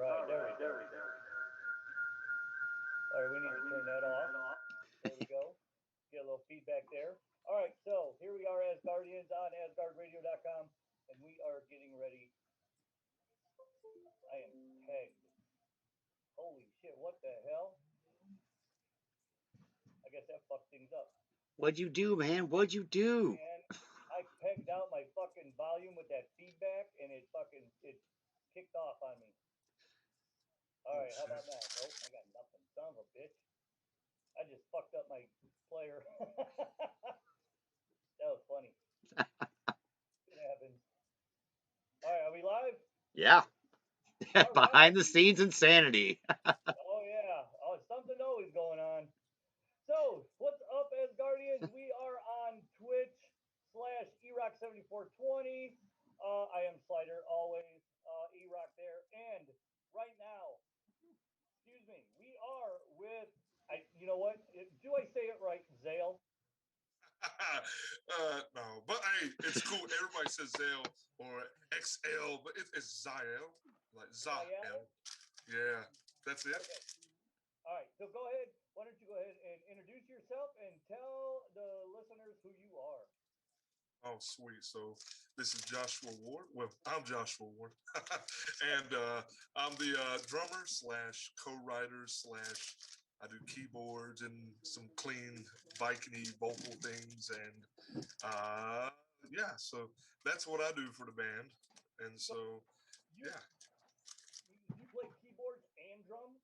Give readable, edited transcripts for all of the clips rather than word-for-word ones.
right, there we go. All right, we need to turn that off. There we go. Get a little feedback there. All right, so here we are as Guardians on AsgardRadio.com, and we are getting ready. I am pegged. Holy shit, what the hell? I guess that fucked things up. What'd you do, man? What'd you do? Man, I pegged out my fucking volume with that feedback, and it kicked off on me. All Oh right, how about shit. now? Nope, I got nothing. Son of a bitch. I just fucked up my player. That was funny. It happens. All right, are we live? Yeah. All Behind right. the scenes insanity. Oh yeah. Oh, something always going on. So, what's up, as Guardians? We are on Twitch slash erock7420. I am Slider always. Erock there, and right now, excuse me, we are with. I. You know what? Do I say it right, Xael? No, but hey, it's cool. Everybody says Xael or XL, but it's Xael, like Xael. Xael. Yeah, that's it. Okay. All right. So go ahead. Why don't you go ahead and introduce yourself and tell the listeners who you are? Oh, sweet. So this is Joshua Ward. Well, I'm Joshua Ward, and I'm the drummer slash co-writer slash. I do keyboards and some clean Viking vocal things, and yeah. So that's what I do for the band, and So so you yeah. you play keyboards and drums?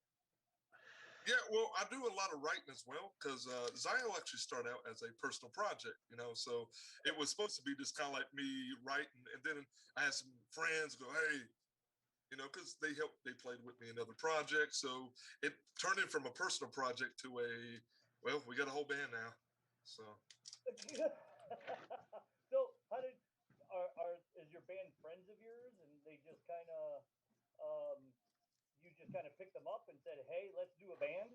Yeah, well, I do a lot of writing as well because Xylo actually started out as a personal project, So it was supposed to be just kind of like me writing, and then I had some friends go, "Hey, because they played with me in other projects, so it turned in from a personal project to a, well, we got a whole band now, so So how did are is your band friends of yours and they just kind of um you just kind of picked them up and said, "Hey, let's do a band"?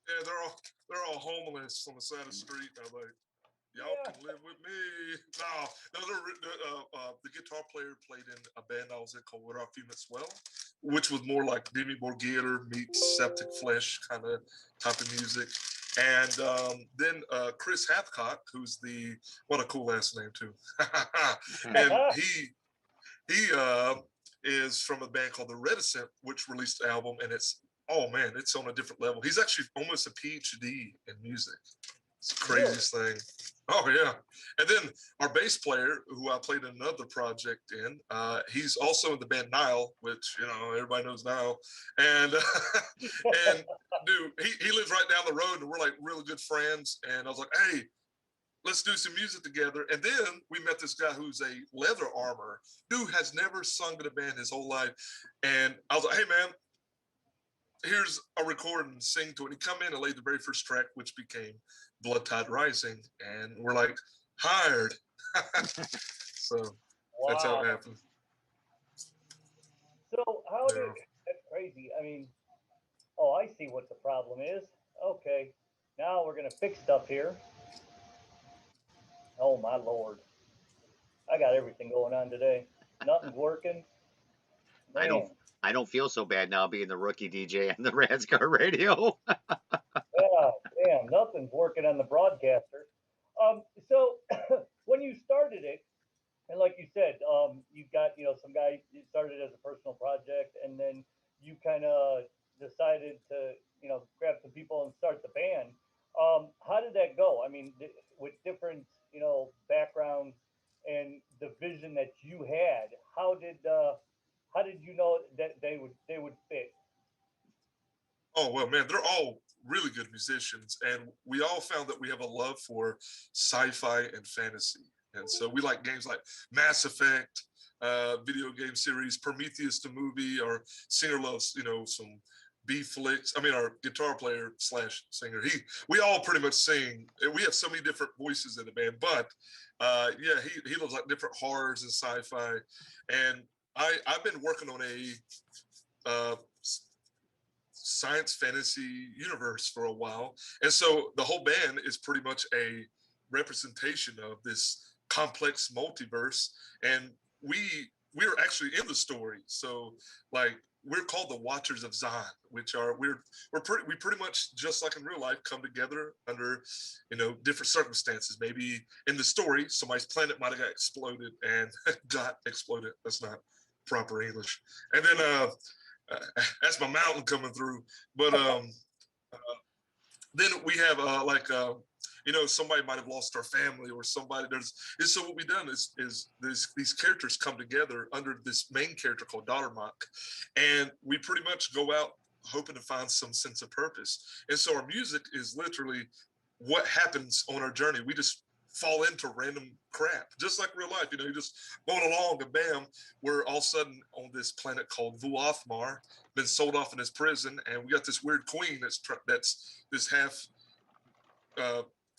yeah, they're all homeless on the side of the street. I'm like, y'all Yeah. can live with me. No, the guitar player played in a band I was in called What Our Females Well, which was more like Demi Borgir meets Septic Flesh kind of type of music. And then Chris Hathcock, who's what a cool last name too, and he is from a band called The Reticent, which released an album, and oh man, it's on a different level. He's actually almost a PhD in music. It's the Really? craziest thing. Oh yeah, and then our bass player, who I played in another project in, he's also in the band Nile, which everybody knows Nile, and and dude, he lives right down the road, and we're like really good friends. And I was like, hey, let's do some music together. And then we met this guy who's a leather armor. Dude has never sung in a band his whole life, and I was like, hey man, here's a recording, sing to it. And he come in and laid the very first track, which became Blood Tide Rising. And we're like, hired. So that's how Wow. it happened. So how did Yeah. that's crazy. I mean, oh, I see what the problem is. Okay. Now we're gonna fix stuff here. Oh my lord. I got everything going on today. Nothing's working. I don't Man. I don't feel so bad now being the rookie DJ on the Radscar radio. Yeah, damn, nothing's working on the broadcaster. So when you started it, and like you said, you got some guy you started as a personal project, and then you kind of decided to grab some people and start the band. How did that go? I mean, with different backgrounds and the vision that you had, how did you know that they would fit? Oh well, man, they're all really good musicians, and we all found that we have a love for sci-fi and fantasy, and so we like games like Mass Effect, video game series, Prometheus the movie. Our singer loves, some B flicks. I mean, our guitar player slash singer, we all pretty much sing. We have so many different voices in the band, but yeah, he loves like different horrors and sci-fi, and I've been working on a uh, science fantasy universe for a while. And so the whole band is pretty much a representation of this complex multiverse. And we we're actually in the story. So like we're called the Watchers of Zion, which are we pretty much just like in real life come together under different circumstances. Maybe in the story somebody's planet might have got exploded and got exploded. That's not proper English. And then that's my mountain coming through. But then we have somebody might have lost our family or somebody and so what we've done is these characters come together under this main character called Dottermock, and we pretty much go out hoping to find some sense of purpose. And so our music is literally what happens on our journey. We just fall into random crap, just like real life. You're just going along and bam, we're all of a sudden on this planet called Vuathmar, been sold off in this prison, and we got this weird queen that's this half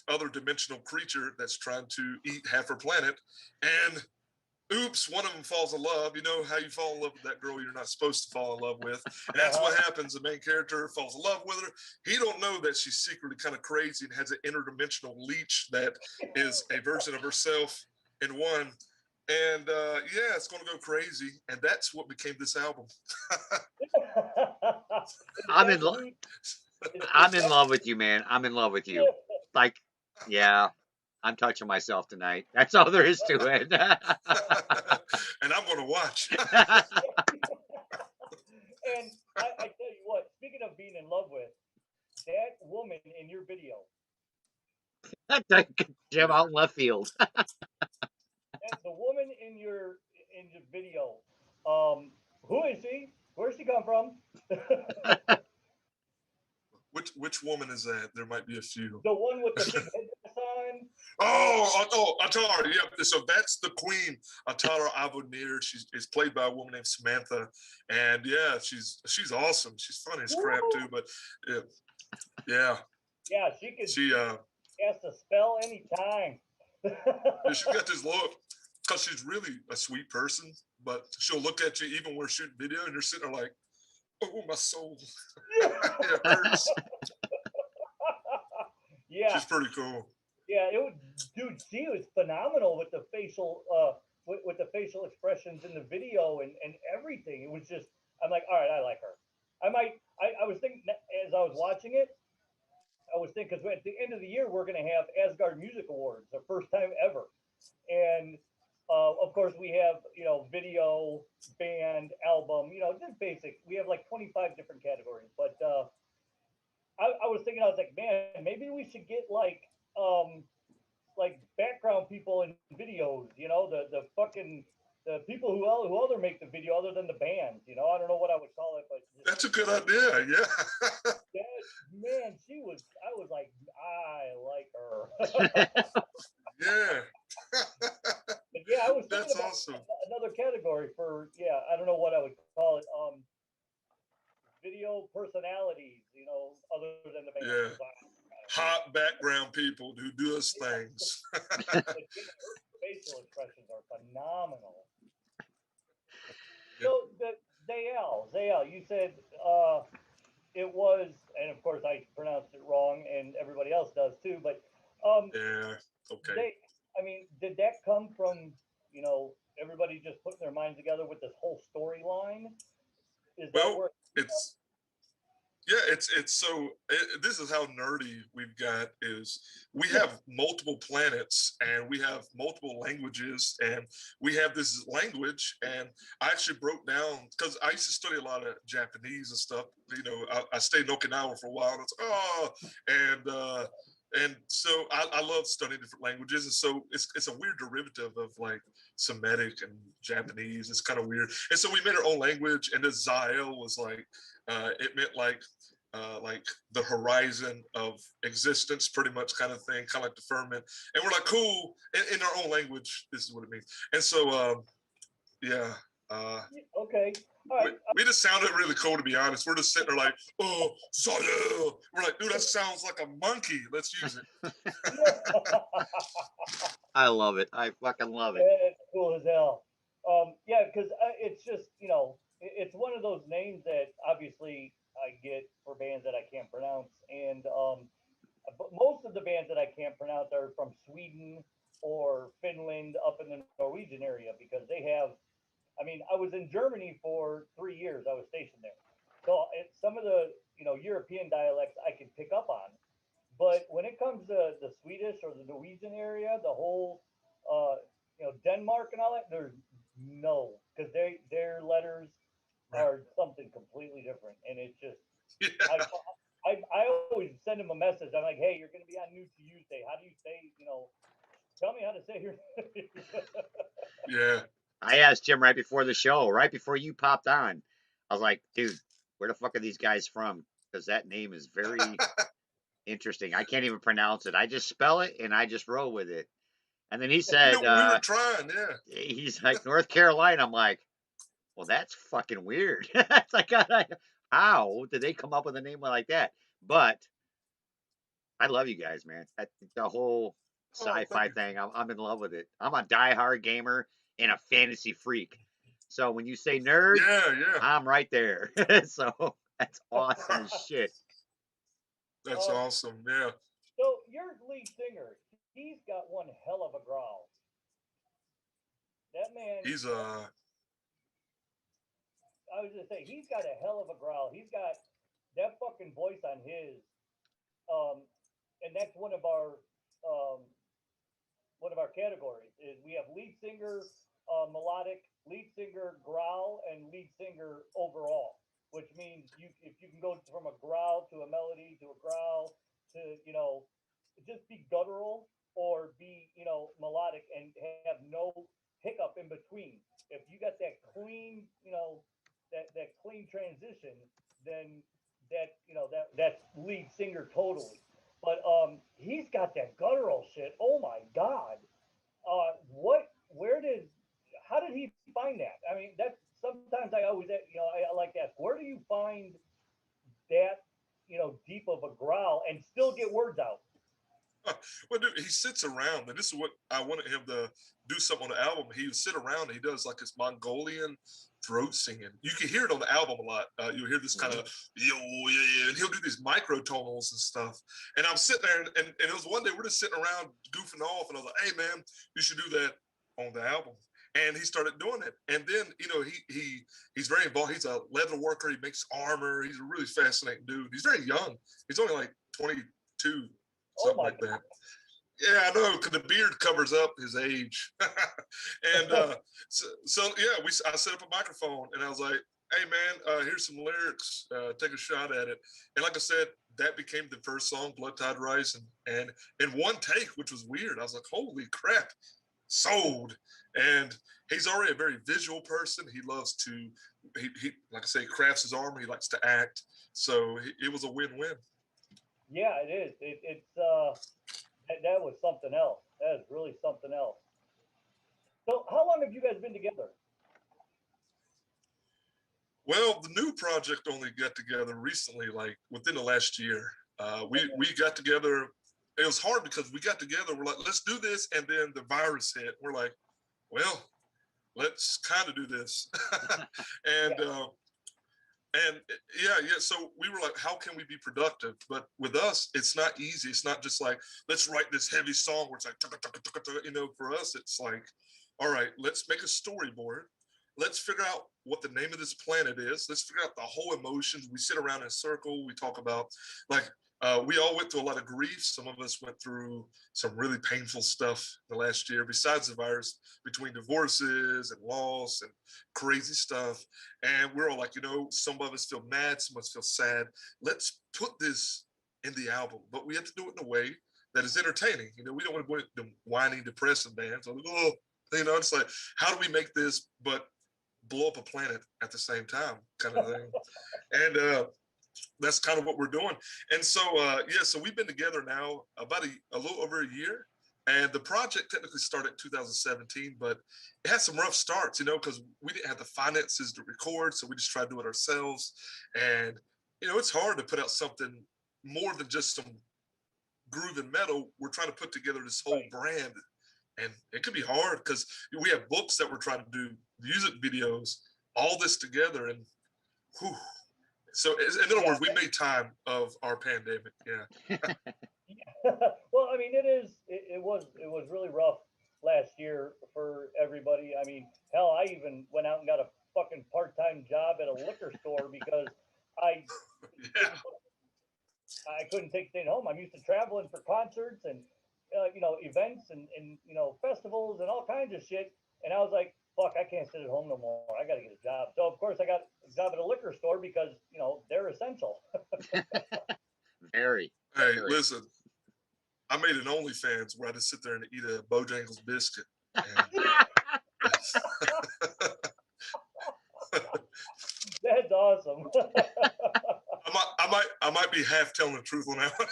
other dimensional creature that's trying to eat half her planet. And oops, one of them falls in love. You know how you fall in love with that girl you're not supposed to fall in love with. And that's what happens. The main character falls in love with her. He don't know that she's secretly kind of crazy and has an interdimensional leech that is a version of herself in one. And yeah, it's going to go crazy. And that's what became this album. I'm in love with you, man. I'm in love with you. Like, yeah, I'm touching myself tonight. That's all there is to it. And I'm going to watch. And I tell you what, speaking of being in love with, that woman in your video. Jim out in left field. The woman in your video, who is she? Where's she come from? Which woman is that? There might be a few. The one with the big headdress on. Oh, Atara. Yeah. So that's the queen, Atara Avonir. Is played by a woman named Samantha, and yeah, she's awesome. She's funny as crap too. But yeah. Yeah, she can. She cast a spell anytime. she got this look because she's really a sweet person, but she'll look at you even when we're shooting video, and you're sitting there like, oh, my soul. It hurts. Yeah. She's pretty cool. Yeah, dude, she was phenomenal with the facial with the facial expressions in the video and everything. It was just, I'm like, all right, I like her. I was thinking as I was watching it, I was thinking, because at the end of the year we're going to have Asgard Music Awards, the first time ever, and of course we have video, band, album, just basic. We have like 25 different categories, but I was thinking, I was like, man, maybe we should get like background people in videos, the people who other make the video other than the bands, I don't know what I would call it, but that's a good idea. Yeah. Man, I was like, I like her. Yeah. But yeah, I was thinking that's about awesome. Another category for, I don't know what I would call it. Video personalities, other than the band. Yeah. Hot background people who do us things. Facial expressions are phenomenal. So Xael, you said it was, and of course I pronounced it wrong, and everybody else does too. But yeah, okay. Did that come from everybody just putting their minds together with this whole storyline? This is how nerdy we've got. Is we have multiple planets and we have multiple languages, and we have this language, and I actually broke down because I used to study a lot of Japanese and stuff. I stayed in Okinawa for a while, and so I love studying different languages, and so it's a weird derivative of like Semitic and Japanese. It's kind of weird, and so we made our own language, and this Xael was like it meant like the horizon of existence, pretty much, kind of thing, kind of like the firmament. And we're like, cool, in our own language, this is what it means. And so yeah. Okay. All right. We just sounded really cool, to be honest. We're just sitting there like, oh, Xael. We're like, dude, that sounds like a monkey. Let's use it. I love it. I fucking love it. Yeah, it's cool as hell. Yeah, because it's just, it's one of those names that obviously I get for bands that I can't pronounce. And but most of the bands that I can't pronounce are from Sweden or Finland, up in the Norwegian area, because they have, was in Germany for 3 years. I was stationed there, so some of the European dialects I could pick up on, but when it comes to the Swedish or the Norwegian area, the whole Denmark and all that, there's no, because their letters Right. are something completely different, and it's just Yeah. I always send him a message. I'm like, hey, you're going to be on New to You Day. How do you say, tell me how to say your name. Yeah. I asked Jim right before the show, right before you popped on. I was like, dude, where the fuck are these guys from? Because that name is very interesting. I can't even pronounce it. I just spell it and I just roll with it. And then he said, We were trying, yeah. he's like, North Carolina. I'm like, well, that's fucking weird. It's like, how did they come up with a name like that? But I love you guys, man. The whole Oh, thank sci-fi you. thing, I'm in love with it. I'm a diehard gamer and a fantasy freak. So when you say nerd, Yeah. I'm right there. So that's awesome as shit. That's awesome. Yeah. So your lead singer, he's got one hell of a growl. That man, He's I was gonna say, he's got a hell of a growl. He's got that fucking voice on his, um, and that's um, one of our categories. Is we have lead singer, melodic, lead singer growl, and lead singer overall. Which means if you can go from a growl to a melody to a growl to just be guttural or be melodic and have no hiccup in between. If you got that clean that clean transition, then that's lead singer totally. But he's got that guttural shit. Oh my god. How did he find that? I mean, that's sometimes I always I like to ask, where do you find that deep of a growl and still get words out? well, dude, he sits around, and this is what I wanted him to do something on the album. He would sit around, and he does like this Mongolian throat singing. You can hear it on the album a lot. You'll hear this kind of yo, yeah, and he'll do these microtonals and stuff. And I'm sitting there, and it was one day we're just sitting around goofing off, and I was like, hey man, you should do that on the album. And he started doing it, and then he's very involved. He's a leather worker. He makes armor. He's a really fascinating dude. He's very young. He's only like 22, Oh something my like that. Yeah, I know, because the beard covers up his age. And so yeah, I set up a microphone, and I was like, "Hey man, here's some lyrics. Take a shot at it." And like I said, that became the first song, "Blood Tide Rising," and in one take, which was weird. I was like, "Holy crap!" Sold. And he's already a very visual person. He loves to, he like I say, crafts his armor. He likes to act. So it was a win-win. Yeah, it is. It's that was something else. That is really something else. So, how long have you guys been together? Well, the new project only got together recently, like within the last year. We got together. It was hard because we got together. We're like, let's do this, and then the virus hit. We're like, well, let's kind of do this, and and yeah. So we were like, how can we be productive? But with us, it's not easy. It's not just like let's write this heavy song where it's like, for us, it's like, all right, let's make a storyboard. Let's figure out what the name of this planet is. Let's figure out the whole emotions. We sit around in a circle. We talk about like we all went through a lot of grief. Some of us went through some really painful stuff the last year, besides the virus, between divorces and loss and crazy stuff. And we're all like, some of us feel mad, some of us feel sad. Let's put this in the album, but we have to do it in a way that is entertaining. We don't want to put the whiny, depressing bands. Oh, it's like, how do we make this, but blow up a planet at the same time, kind of thing. And that's kind of what we're doing. And so, so we've been together now about a little over a year. And the project technically started in 2017, but it had some rough starts, because we didn't have the finances to record. So we just tried to do it ourselves. And, it's hard to put out something more than just some groove and metal. We're trying to put together this whole brand. And it could be hard because we have books that we're trying to do, music videos, all this together. And whew. So in other words, we made time of our pandemic. Yeah. Well, I mean, it was really rough last year for everybody. I mean, hell, I even went out and got fucking part-time job at a liquor store because I Yeah. I couldn't take staying home. I'm used to traveling for concerts and events and festivals and all kinds of shit. And I was like, fuck, I can't sit at home no more. I got to get a job. So of course I got a job at a liquor store because they're essential. Very. Hey, very. listen, I made an OnlyFans where I just sit there and eat a Bojangles biscuit. And That's awesome. I might be half telling the truth on that one.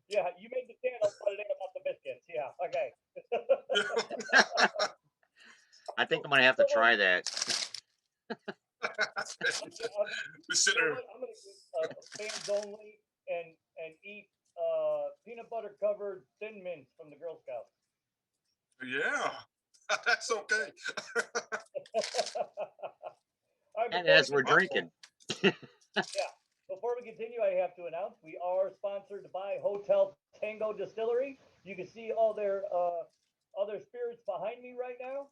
Yeah, you made the channel, but it ain't about the biscuits. Yeah, okay. I think I'm gonna have to try that. We sit there. I'm gonna get fans only and eat peanut butter covered Thin Mints from the Girl Scouts. Yeah, that's okay. All right, And before as we we're continue- drinking. Yeah. Before we continue, I have to announce we are sponsored by Hotel Tango Distillery. You can see all their spirits behind me right now.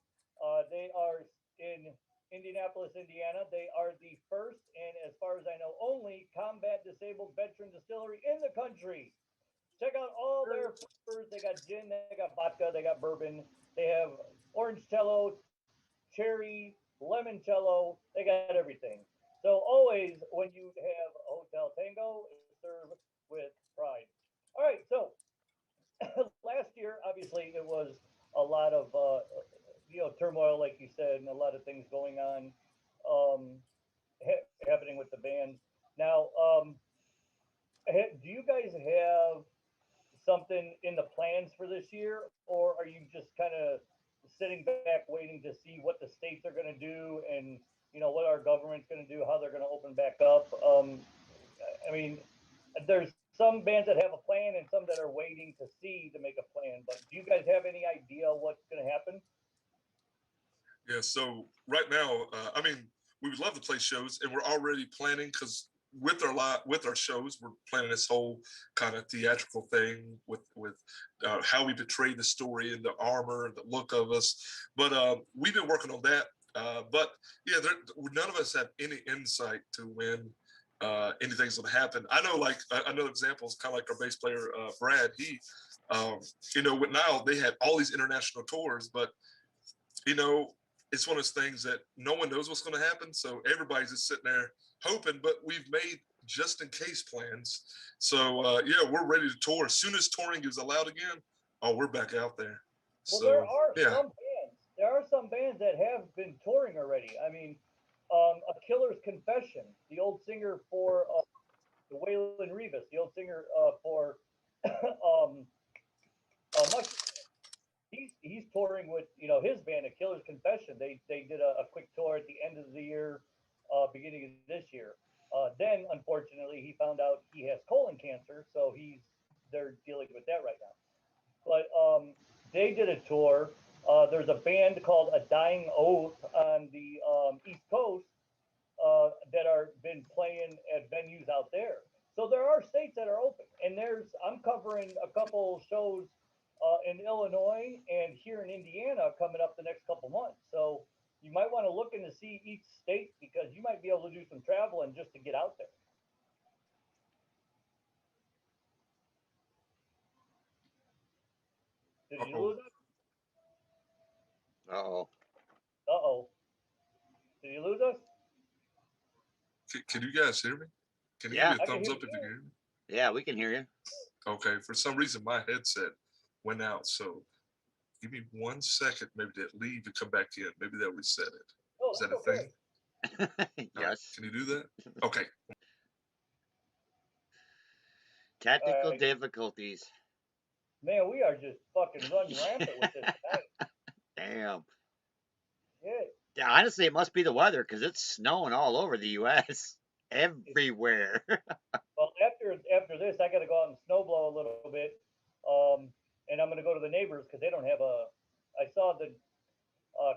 They are in Indianapolis, Indiana. They are the first and, as far as I know, only combat disabled veteran distillery in the country. Check out all their flavors. They got gin, they got vodka, they got bourbon. They have orange cello, cherry, limoncello. They got everything. So always when you have a Hotel Tango, serve with pride. All right, so last year, obviously, it was a lot of turmoil, like you said, and a lot of things going on happening with the band. Now, do you guys have something in the plans for this year, or are you just kind of sitting back waiting to see what the states are going to do and what our government's going to do, how they're going to open back up? I mean, there's some bands that have a plan and some that are waiting to see to make a plan. But do you guys have any idea what's going to happen? Yeah, so right now, I mean, we would love to play shows, and we're already planning because with our shows, we're planning this whole kind of theatrical thing with how we portray the story and the armor, the look of us. But we've been working on that. But yeah, none of us have any insight to when anything's going to happen. I know, like another example is kind of like our bass player Brad. He, with now they had all these international tours, but it's one of those things that no one knows what's going to happen. So everybody's just sitting there hoping, but we've made just in case plans. So yeah, we're ready to tour. As soon as touring is allowed again, oh, we're back out there. Well, So there are yeah. some bands. There are some bands that have been touring already. I mean, A Killer's Confession, the old singer for the Waylon Rivas, the old singer for Mushroom. He's touring with his band, A Killer's Confession. They did a quick tour at the end of the year, beginning of this year. Then unfortunately he found out he has colon cancer, so they're dealing with that right now. But they did a tour. There's a band called A Dying Oath on the East Coast that are been playing at venues out there. So there are states that are open, and I'm covering a couple shows in Illinois and here in Indiana coming up the next couple months. So you might want to look in to see each state because you might be able to do some traveling just to get out there. Did you lose us? Uh-oh. Uh-oh. Did you lose us? Can you guys hear me? Can you Yeah. give me a thumbs up if you can hear me? Yeah, we can hear you. Okay, for some reason my headset went out, so give me 1 second maybe to leave and come back in. Maybe they'll reset it. Oh, Is that a okay. thing? Yes. Can you do that? Okay. Technical difficulties. Man, we are just fucking running rampant with this tonight. Damn. Yeah. Yeah, honestly, it must be the weather because it's snowing all over the U.S. everywhere. Well, after this, I got to go out and snow blow a little bit, and I'm going to go to the neighbors because they don't have a. I saw the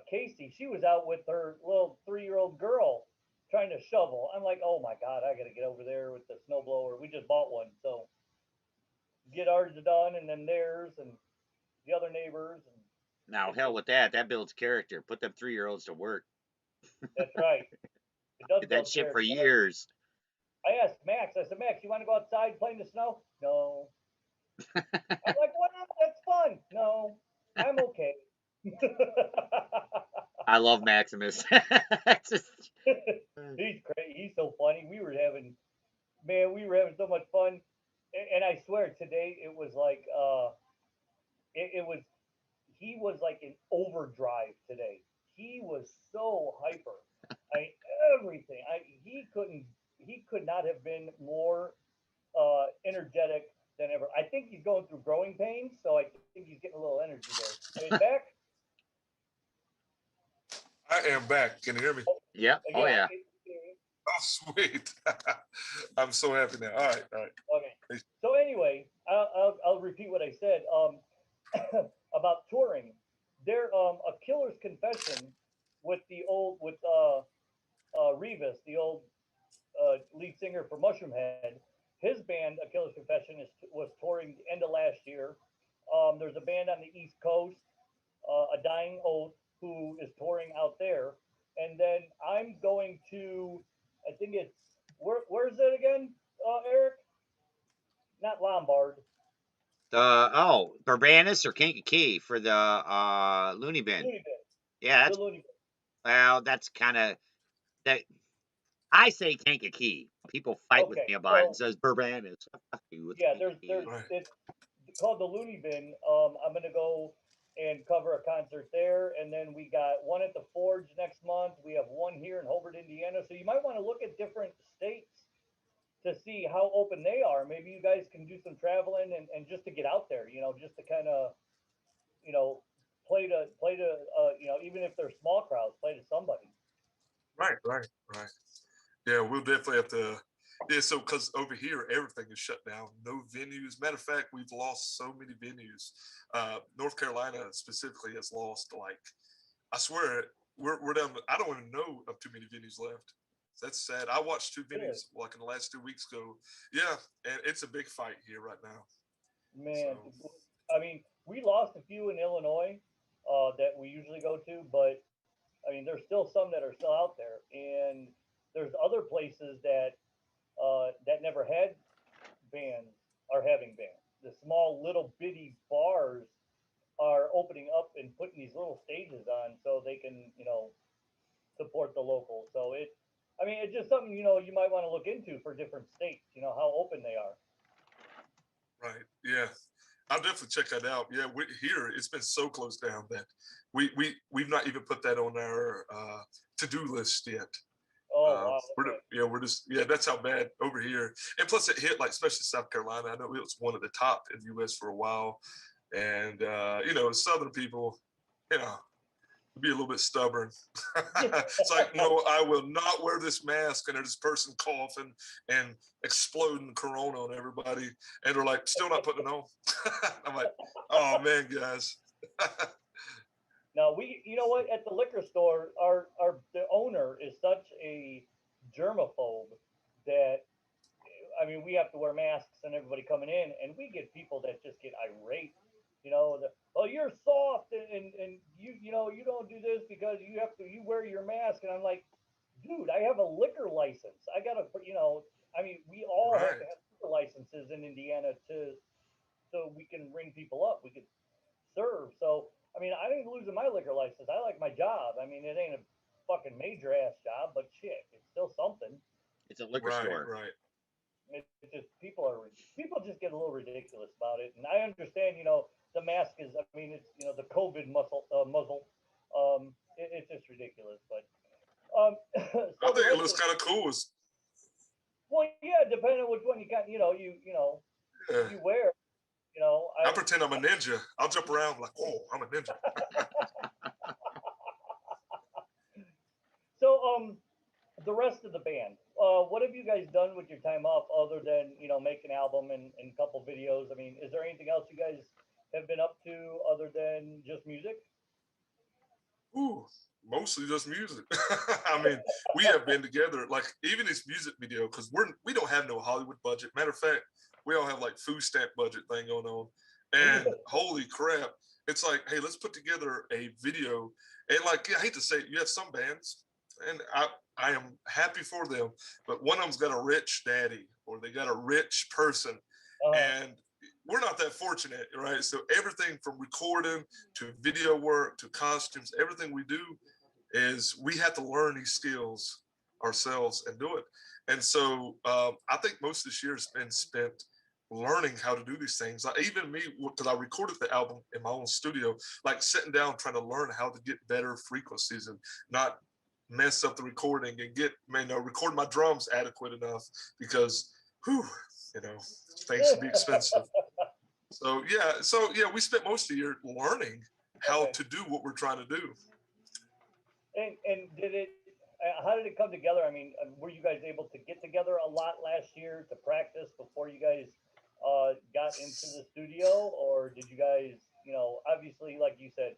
Casey. She was out with her little 3-year-old girl trying to shovel. I'm like, oh my god, I got to get over there with the snow blower. We just bought one, so get ours done, and then theirs, and the other neighbors, and Now, hell with that. That builds character. Put them 3-year-olds to work. That's right. It does Did that build shit for character. years. I asked Max. I said, Max, you want to go outside play in the snow? No. I'm like, well, that's fun. No, I'm okay. I love Maximus. He's great. He's so funny. We were having so much fun, and I swear today it was like, it was he was like in overdrive today. He was so hyper. I everything. He could not have been more energetic than ever. I think he's going through growing pains, so I think he's getting a little energy there. He's back. I am back. Can you hear me? Yeah. Oh, yeah. Oh, sweet. I'm so happy now. All right. Okay. So anyway, I'll repeat what I said about touring. There, a killer's confession with Revis, the old lead singer for Mushroomhead. His band, A Killer's Confession, was touring the end of last year. There's a band on the East Coast, A Dying Oath, who is touring out there. And then I'm going to, I think it's, where's it again, Eric? Not Lombard. Urbanus or Kankakee for the Looney Bin. Looney Bin. Yeah, The Looney Bin. well, that's kind of that. I say Kankakee. People fight with Okay, me about it so and says Urbanus. yeah, Kankakee. Right. it's called the Looney Bin. I'm gonna go and cover a concert there, and then we got one at the Forge next month. We have one here in Hobart, Indiana. So you might want to look at different states to see how open they are. Maybe you guys can do some traveling and just to get out there, just to kind of, you know, play to, even if they're small crowds, play to somebody. Right. Yeah, we'll definitely have to. Yeah, so because over here everything is shut down, no venues. Matter of fact, we've lost so many venues. North Carolina specifically has lost like, I swear we're down. I don't even know of too many venues left. That's sad. I watched 2 Really? venues like in the last 2 weeks go. Yeah, and it's a big fight here right now. Man, So I mean, we lost a few in Illinois that we usually go to, but I mean, there's still some that are still out there, and there's other places that never had bands are having bands. The small little bitty bars are opening up and putting these little stages on so they can, support the local. So I mean, it's just something you might want to look into for different states. How open they are. right, yeah. I'll definitely check that out. Yeah, here it's been so closed down that we've not even put that on our to-do list yet. Oh wow. Okay. We're just that's how bad over here. And plus, it hit like especially South Carolina. I know it was one of the top in the U.S. for a while, and Southern people, you know, be a little bit stubborn. It's like, no, I will not wear this mask, and there's this person coughing and exploding corona on everybody, and they're like, still not putting it on. I'm like, oh man, guys. Now you know what? At the liquor store, the owner is such a germaphobe that I mean, we have to wear masks and everybody coming in, and we get people that just get irate. Oh, you're soft, and you don't do this because you wear your mask, and I'm like, dude, I have a liquor license. I gotta, I mean, we all have to Right. have liquor licenses in Indiana so we can ring people up. We can serve. So I mean, I ain't losing my liquor license. I like my job. I mean, it ain't a fucking major ass job, but shit, it's still something. It's a liquor Right. store. Right. It's just people just get a little ridiculous about it, and I understand. The mask is. I mean, it's the COVID muzzle. It's just ridiculous, but I so the think it rest looks of kind of cool. well, yeah, depending on which one you got. Yeah. You wear. I pretend I'm a ninja. I'll jump around like, oh, I'm a ninja. So the rest of the band. What have you guys done with your time off other than make an album and a couple videos? I mean, is there anything else you guys have been up to other than just music? Ooh, mostly just music. I mean, we have been together, like even this music video, because we don't have no Hollywood budget. Matter of fact, we all have like food stamp budget thing going on. And holy crap, it's like, hey, let's put together a video. And like, I hate to say it, you have some bands, and I am happy for them, but one of them's got a rich daddy or they got a rich person, and we're not that fortunate, right? So everything from recording to video work to costumes, everything we do is we have to learn these skills ourselves and do it. And so I think most of this year has been spent learning how to do these things. Like even me, because I recorded the album in my own studio, like sitting down trying to learn how to get better frequencies and not mess up the recording and get, record my drums adequate enough because, whew, things can be expensive. So yeah, we spent most of the year learning how to do what we're trying to do. And did it? How did it come together? I mean, were you guys able to get together a lot last year to practice before you guys got into the studio, or did you guys, obviously, like you said,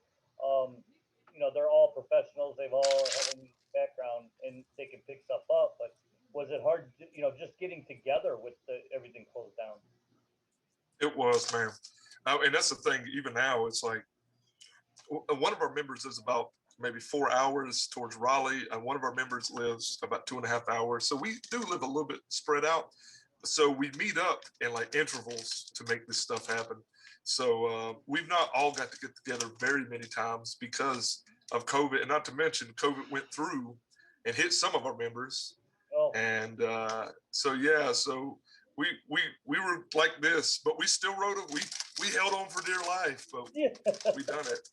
they're all professionals. They've all had a background and they can pick stuff up. But was it hard, just getting together with everything closed down? It was, man. And that's the thing. Even now, it's like one of our members is about maybe 4 hours towards Raleigh, and one of our members lives about 2.5 hours. So we do live a little bit spread out. So we meet up in like intervals to make this stuff happen. So we've not all got to get together very many times because of COVID, and not to mention COVID went through and hit some of our members. Oh. And so we were like this, but we still wrote it. We held on for dear life, but we done it.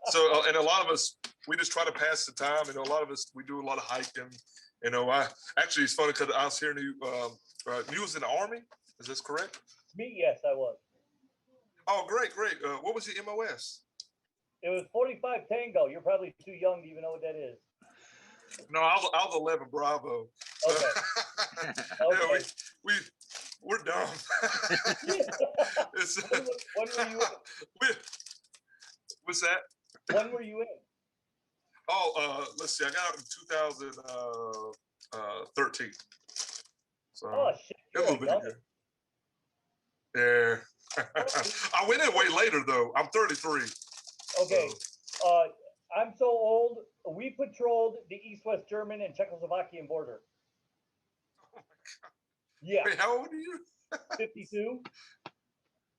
So and a lot of us, we just try to pass the time. A lot of us, we do a lot of hiking. I actually, it's funny because I was hearing you was in the Army. Is this correct? Me, yes, I was. Oh, great. What was your MOS? It was 45 Tango. You're probably too young to even know what that is. No, I was 11 Bravo. Okay. Yeah, we're dumb. When were you in? What's that? When were you in? Oh, let's see. I got out in 2013. So oh shit! A little bit ago. Yeah. I went in way later though. I'm 33. Okay. So. I'm so old. We patrolled the East-West German and Czechoslovakian border. Oh my God. Yeah. Wait, how old are you? 52.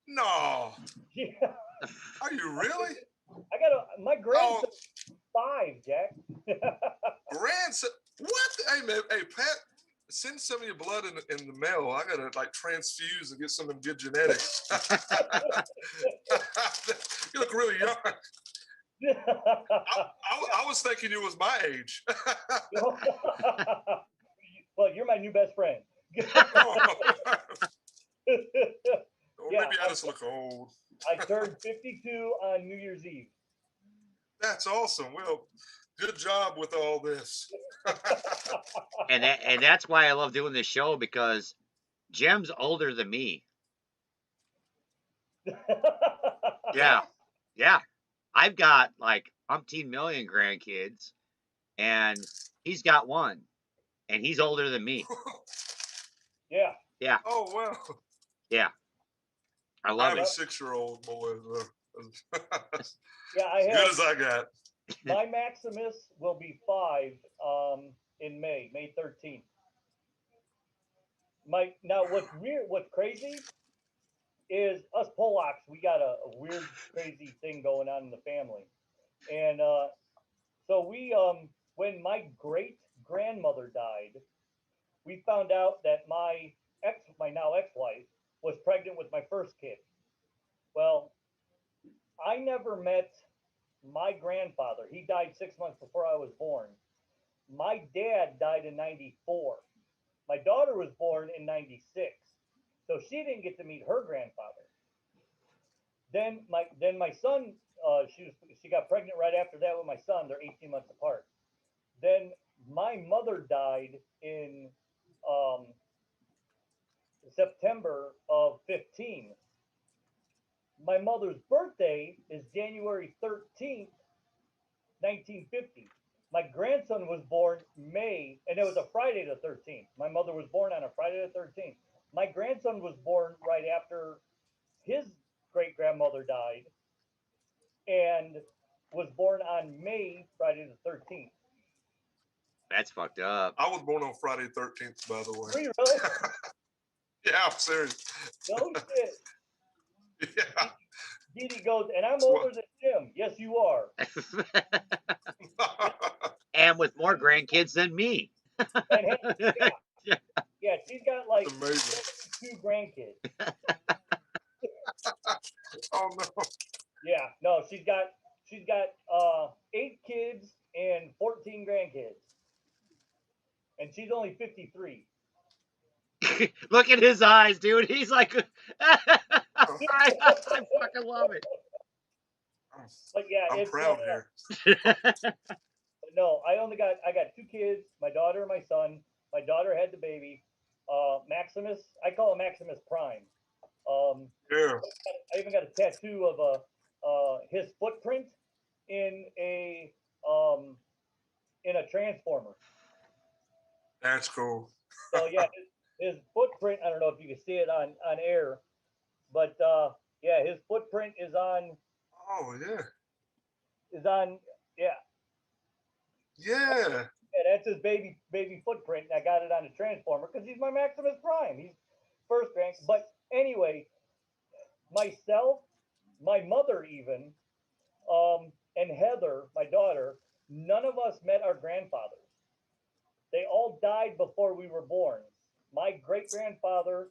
No. Yeah. Are you really? My grandson. 5, Jack. Grandson. What? Hey man. Hey Pat. Send some of your blood in the mail. I gotta like transfuse and get some of the good genetics. You look really young. I was thinking you was my age. Well, you're my new best friend. Or maybe I just look old. I turned 52 on New Year's Eve. That's awesome. Well, good job with all this. and that's why I love doing this show, because Jim's older than me. Yeah. I've got like umpteen million grandkids, and he's got one, and he's older than me. Yeah. Oh wow. Yeah. I love it. I have a 6-year-old boy. Yeah, I have. Good as I got. My Maximus will be 5 in May 13th. Now what's weird, what's crazy is us Polacks, we got a weird, crazy thing going on in the family. And so we when my great grandmother died, we found out that my now ex-wife was pregnant with my first kid. Well, I never met my grandfather. He died 6 months before I was born. My dad died in 94. My daughter was born in 96. So she didn't get to meet her grandfather. Then my son, she got pregnant right after that with my son. They're 18 months apart. Then my mother died in September of 15. My mother's birthday is January 13th, 1950. My grandson was born May, and it was a Friday the 13th. My mother was born on a Friday the 13th. My grandson was born right after his great grandmother died. and was born on Friday the 13th. That's fucked up. I was born on Friday 13th, by the way. Were you really? Yeah, I'm serious. No shit. Yeah. Didi goes, and I'm older than Jim. Yes, you are. And with more grandkids than me. And yeah, she's got like Amazing. 2 grandkids. Oh no. Yeah, no, she's got 8 kids and 14 grandkids, and she's only 53. Look at his eyes, dude. He's like, I fucking love it. But yeah, I'm it's proud here. no, I got 2 kids, my daughter and my son. My daughter had the baby, Maximus. I call him Maximus Prime. Yeah. I even got a tattoo of his footprint in a transformer. That's cool. So yeah, his footprint. I don't know if you can see it on air, but yeah, his footprint is on Oh yeah. yeah. Yeah. Yeah, that's his baby footprint. And I got it on a transformer because he's my Maximus Prime. He's first rank. But anyway, myself, my mother, even, and Heather, my daughter, none of us met our grandfathers. They all died before we were born. My great grandfather,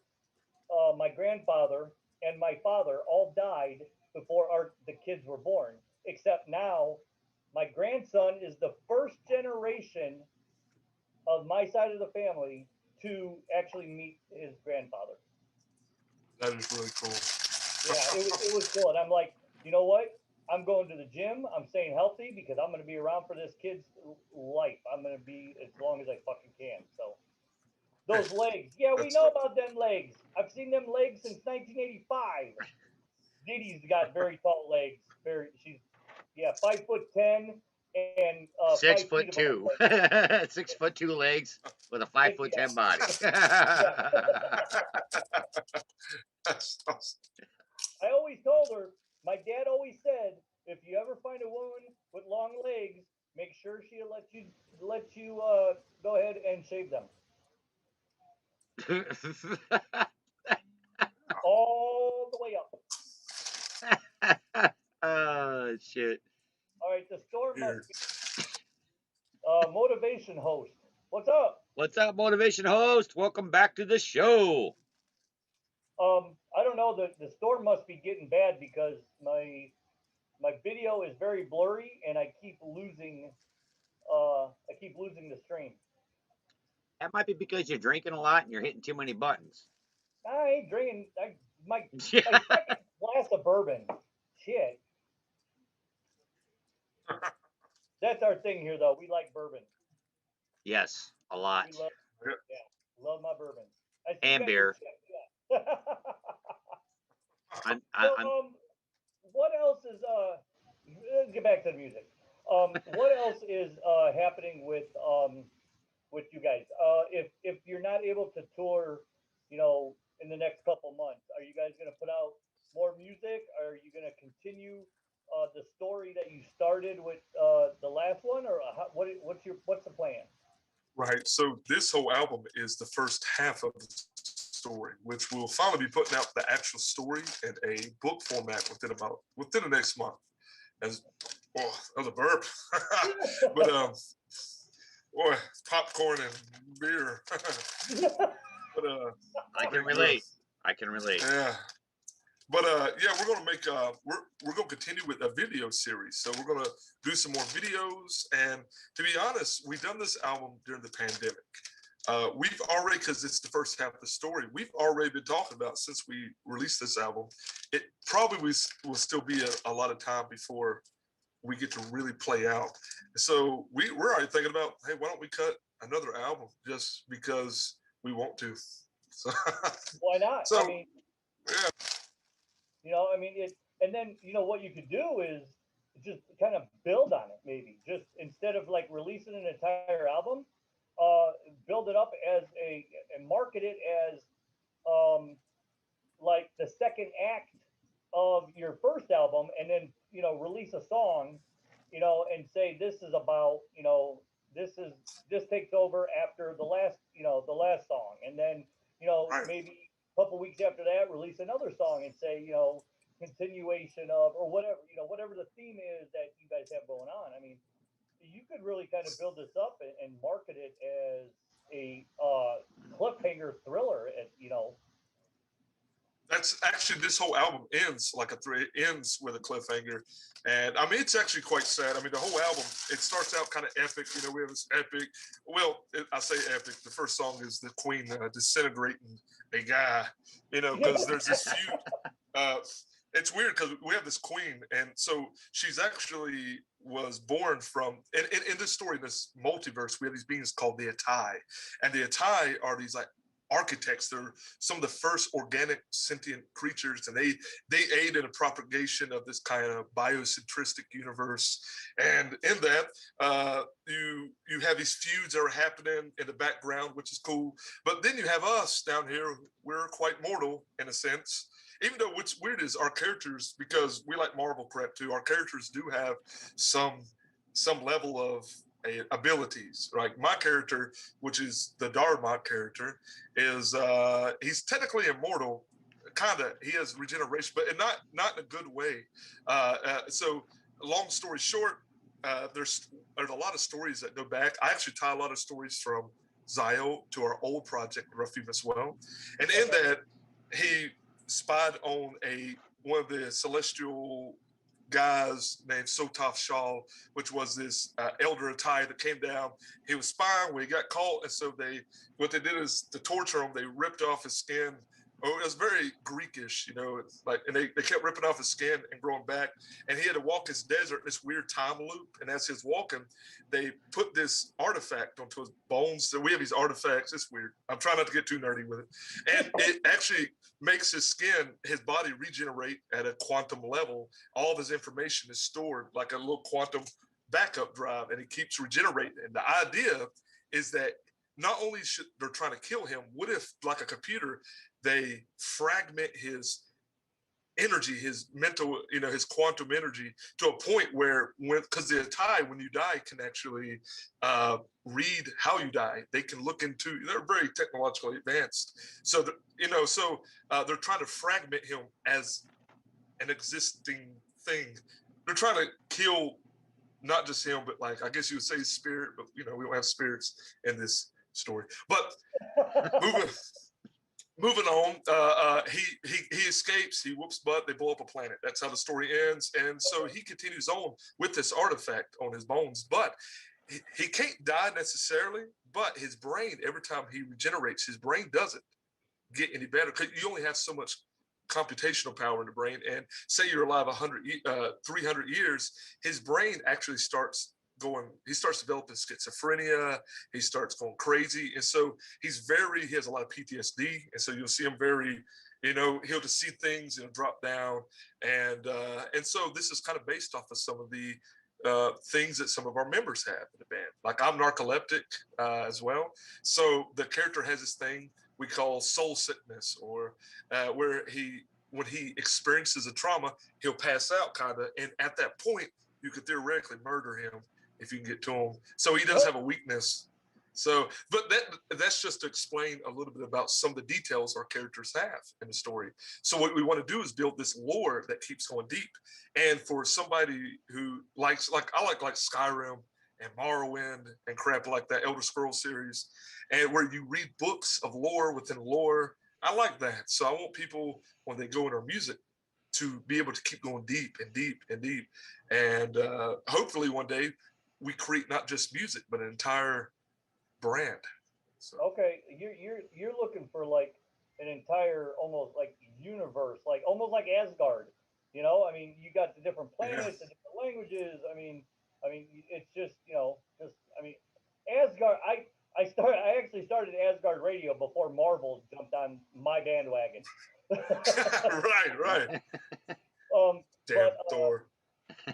my grandfather, and my father all died before the kids were born. Except now, my grandson is the first generation of my side of the family to actually meet his grandfather. That is really cool. Yeah, it was cool. And I'm like, you know what? I'm going to the gym. I'm staying healthy because I'm going to be around for this kid's life. I'm going to be as long as I fucking can. So those legs. Yeah, we know about them legs. I've seen them legs since 1985. Didi's got very tall legs. She's 5'10" and 6'2". 6'2" legs with a 5'10" body. That's awesome. I always told her, my dad always said, if you ever find a woman with long legs, make sure she'll let you go ahead and shave them. All the way up. Oh shit. All right, the store must be motivation host. What's up? What's up, motivation host? Welcome back to the show. I don't know. The store must be getting bad because my video is very blurry and I keep losing the stream. That might be because you're drinking a lot and you're hitting too many buttons. I ain't drinking. My second glass of bourbon. Shit. That's our thing here, though. We like bourbon. Yes, a lot. Love my bourbon. And beer. Yeah. I'm What else is let's get back to the music. What else is happening with you guys? If you're not able to tour, in the next couple months, are you guys going to put out more music? Are you going to continue the story that you started with the last one, or what's the plan? Right. So this whole album is the first half of the story, which we'll finally be putting out the actual story in a book format within the next month. As a burp, but boy, popcorn and beer. But I can relate. I can relate. Yeah. But yeah, we're gonna make we're gonna continue with a video series. So we're gonna do some more videos. And to be honest, we've done this album during the pandemic. We've already, because it's the first half of the story, we've already been talking about since we released this album. It probably will still be a lot of time before we get to really play out. So we're already thinking about, hey, why don't we cut another album just because we want to? So, why not? So, I mean, yeah. And then what you could do is just kind of build on it. Maybe just instead of like releasing an entire album, build it up as and market it as like the second act of your first album, and then release a song, and say this is about, this takes over after the last song, and then Right. maybe a couple weeks after that release another song and say continuation of, or whatever, whatever the theme is that you guys have going on. I mean, you could really kind of build this up and market it as a cliffhanger thriller. That's actually, this whole album ends like it ends with a cliffhanger, and I mean it's actually quite sad. I mean the whole album, it starts out kind of epic. We have this epic. Well, I say epic. The first song is the Queen disintegrating a guy. Because there's this feud. Uh, it's weird because we have this queen, and so she's actually was born from in this story, in this multiverse, we have these beings called the Atai, and the Atai are these like architects. They're some of the first organic sentient creatures, and they aid in the propagation of this kind of biocentristic universe. And in that, you have these feuds that are happening in the background, which is cool. But then you have us down here. We're quite mortal in a sense. Even though what's weird is our characters, because we like Marvel crap too, our characters do have some level of abilities. Right, my character, which is the Darmok character, is he's technically immortal. Kind of, he has regeneration, but not in a good way. So, long story short, there's a lot of stories that go back. I actually tie a lot of stories from Xael to our old project, Ruffium, as well. And in that, he spied on one of the celestial guys named Sotaf Shal, which was this elder Atai that came down. He was spying when he got caught, and so what they did is to torture him. They ripped off his skin. Oh, it was very Greekish, it's like, and they kept ripping off his skin and growing back, and he had to walk this desert in this weird time loop. And as he's walking, they put this artifact onto his bones. So we have these artifacts. It's weird. I'm trying not to get too nerdy with it, and it actually makes his body regenerate at a quantum level. All of his information is stored like a little quantum backup drive, and he keeps regenerating. And the idea is that not only should they're trying to kill him, what if, like a computer, they fragment his energy, his mental, his quantum energy, to a point where, because the Atai, when you die, can actually read how you die. They can look into. They're very technologically advanced. So they're trying to fragment him as an existing thing. They're trying to kill not just him, but like, I guess you would say spirit, but we don't have spirits in this story. But moving on, he escapes. He whoops butt. They blow up a planet. That's how the story ends. And so he continues on with this artifact on his bones, but he can't die necessarily. But his brain, every time he regenerates, his brain doesn't get any better, because you only have so much computational power in the brain. And say you're alive 300 years, his brain actually starts developing schizophrenia. He starts going crazy. And so he has a lot of PTSD. And so you'll see him very, he'll just see things, drop down. And so this is kind of based off of some of the things that some of our members have in the band. Like, I'm narcoleptic as well. So the character has this thing we call soul sickness, or where when he experiences a trauma, he'll pass out kind of. And at that point, you could theoretically murder him if you can get to him. So he does have a weakness. So, but that's just to explain a little bit about some of the details our characters have in the story. So what we want to do is build this lore that keeps going deep. And for somebody who likes, like I like Skyrim and Morrowind and crap like that, Elder Scrolls series, and where you read books of lore within lore, I like that. So I want people, when they go in our music, to be able to keep going deep and deep and deep. And hopefully one day we create not just music, but an entire brand. So. Okay, you're looking for like an entire, almost like universe, like almost like Asgard. I mean, you got the different planets, the different languages. I mean, it's just I mean, Asgard. I actually started Asgard Radio before Marvel jumped on my bandwagon. Right. Damn, Thor.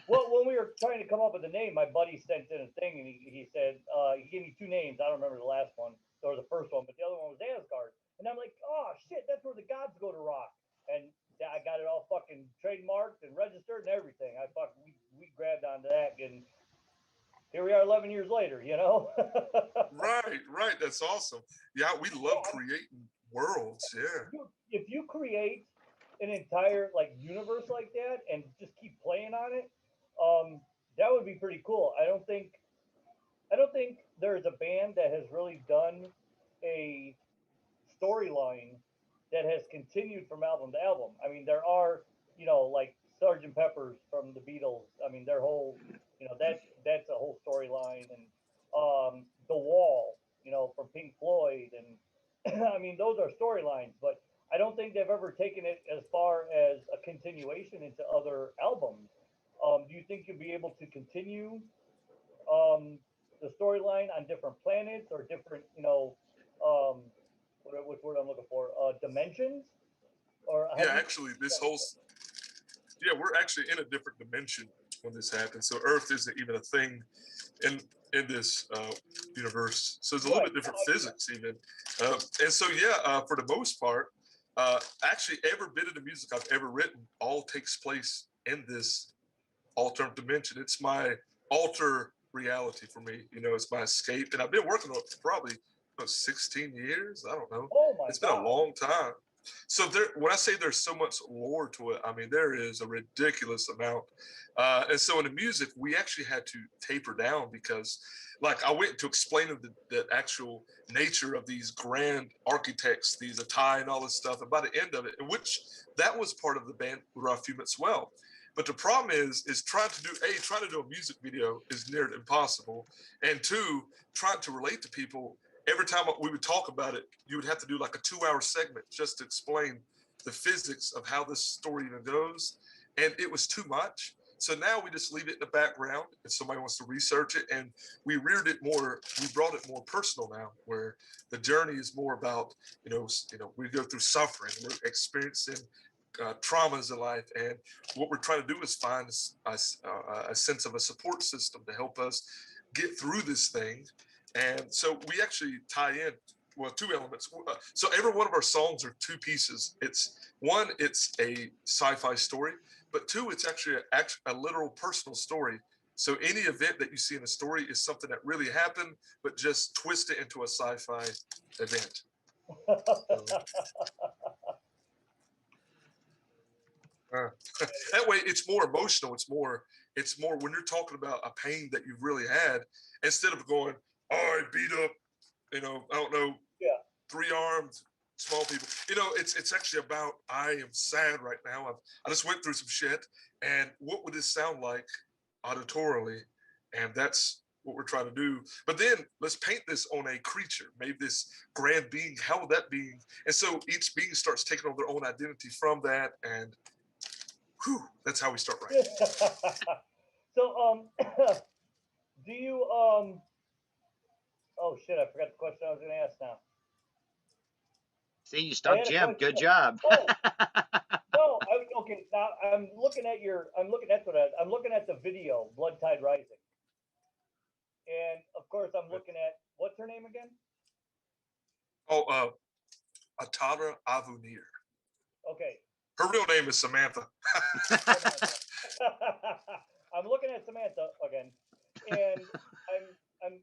Well, when we were trying to come up with a name, my buddy sent in a thing, and he said, he gave me two names. I don't remember the last one or the first one, but the other one was Asgard. And I'm like, oh shit, that's where the gods go to rock. And I got it all fucking trademarked and registered and everything. We grabbed onto that, and here we are 11 years later. You know. Right. That's awesome. Yeah, we love creating worlds. Yeah. If you create an entire like universe like that and just keep playing on it, that would be pretty cool. I don't think there's a band that has really done a storyline that has continued from album to album. I mean, there are, like Sergeant Pepper's from the Beatles. I mean, their whole, that's a whole storyline, and The Wall, from Pink Floyd, and I mean, those are storylines. But I don't think they've ever taken it as far as a continuation into other albums. Do you think you'll be able to continue the storyline on different planets or different, which word I'm looking for, dimensions? Or Yeah, actually, we're actually in a different dimension when this happens. So Earth isn't even a thing in this universe. So it's a little bit different physics even. And so for the most part, actually every bit of the music I've ever written all takes place in this alternate dimension. It's my alter reality for me. It's my escape, and I've been working on it for probably 16 years. I don't know. Oh my It's been a long time. So when I say there's so much lore to it, I mean there is a ridiculous amount. And so in the music, we actually had to taper down because, like, I went to explain the actual nature of these grand architects, these Atai and all this stuff. And by the end of it, in which that was part of the band Raw Fumit as well. But the problem is trying to do a music video is near impossible, and two, trying to relate to people. Every time we would talk about it, you would have to do like a 2-hour segment just to explain the physics of how this story even goes, and it was too much. So now we just leave it in the background if somebody wants to research it, and we brought it more personal now, where the journey is more about, we go through suffering, we're experiencing traumas in life, and what we're trying to do is find a sense of a support system to help us get through this thing. And so we actually tie in, well, two elements. So every one of our songs are two pieces. It's a sci-fi story, but two, it's actually a literal personal story. So any event that you see in a story is something that really happened, but just twist it into a sci-fi event. That way it's more emotional. It's more when you're talking about a pain that you've really had, instead of going, oh, I beat up, I don't know, 3-armed small people. It's actually about, I am sad right now. I just went through some shit, and what would this sound like auditorily? And that's what we're trying to do. But then let's paint this on a creature, maybe this grand being. How would that being? And so each being starts taking on their own identity from that, and that's how we start writing. So, do you oh shit, I forgot the question I was going to ask now. See, you stumped Jim. Good job. No, okay. Now I'm looking at the video, Blood Tide Rising, and of course I'm looking at, what's her name again? Oh, Atara Avunir. Okay. Her real name is Samantha. I'm looking at Samantha again, and I'm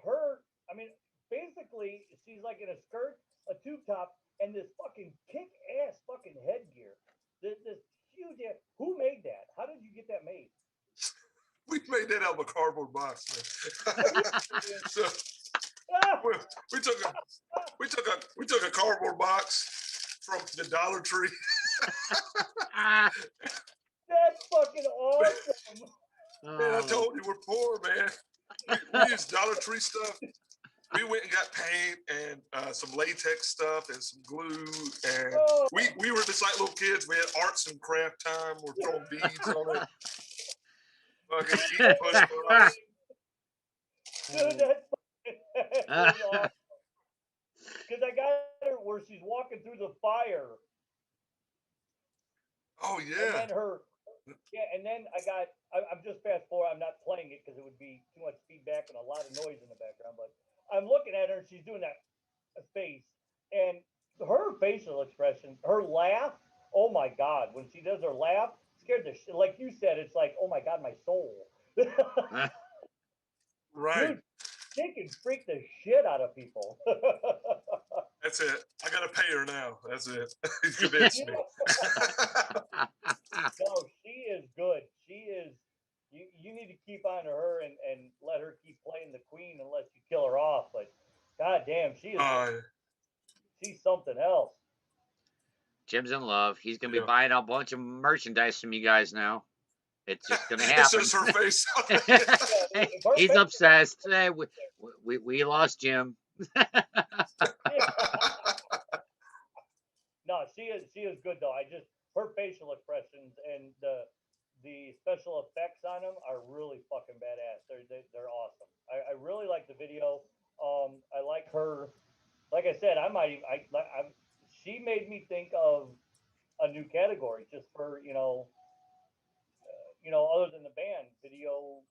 her. I mean, basically, she's like in a skirt, a tube top, and this fucking kick-ass fucking headgear. This huge. Who made that? How did you get that made? We made that out of a cardboard box, man. So we took a cardboard box from the Dollar Tree. That's fucking awesome. Man, I told you we're poor, man. We use Dollar Tree stuff. We went and got paint and some latex stuff and some glue, and we were just like little kids. We had arts and craft time. We're throwing beads on it. Fucking eating push-ups. Dude, that's awesome. Because I got her where she's walking through the fire. Oh yeah. And then I'm just fast forward. I'm not playing it because it would be too much feedback and a lot of noise in the background. But I'm looking at her and she's doing that face, and her facial expression, her laugh. Oh oh my God, when she does her laugh, scared the shit. Like you said, it's like, oh my God, my soul. Right. Dude, she can freak the shit out of people. That's it. I gotta pay her now. That's it. You convinced me. No, she is good. She is. You need to keep on to her and let her keep playing the queen unless you kill her off. But god damn, she's something else. Jim's in love. He's gonna be Yeah. buying a bunch of merchandise from you guys now. It's just gonna It's happen. just her face. He's obsessed. Hey, we lost Jim. No, she is good though. I just her facial expressions and the special effects on them are really fucking badass. They're awesome. I really like the video. I like her. Like I said, she made me think of a new category just for other than the band video,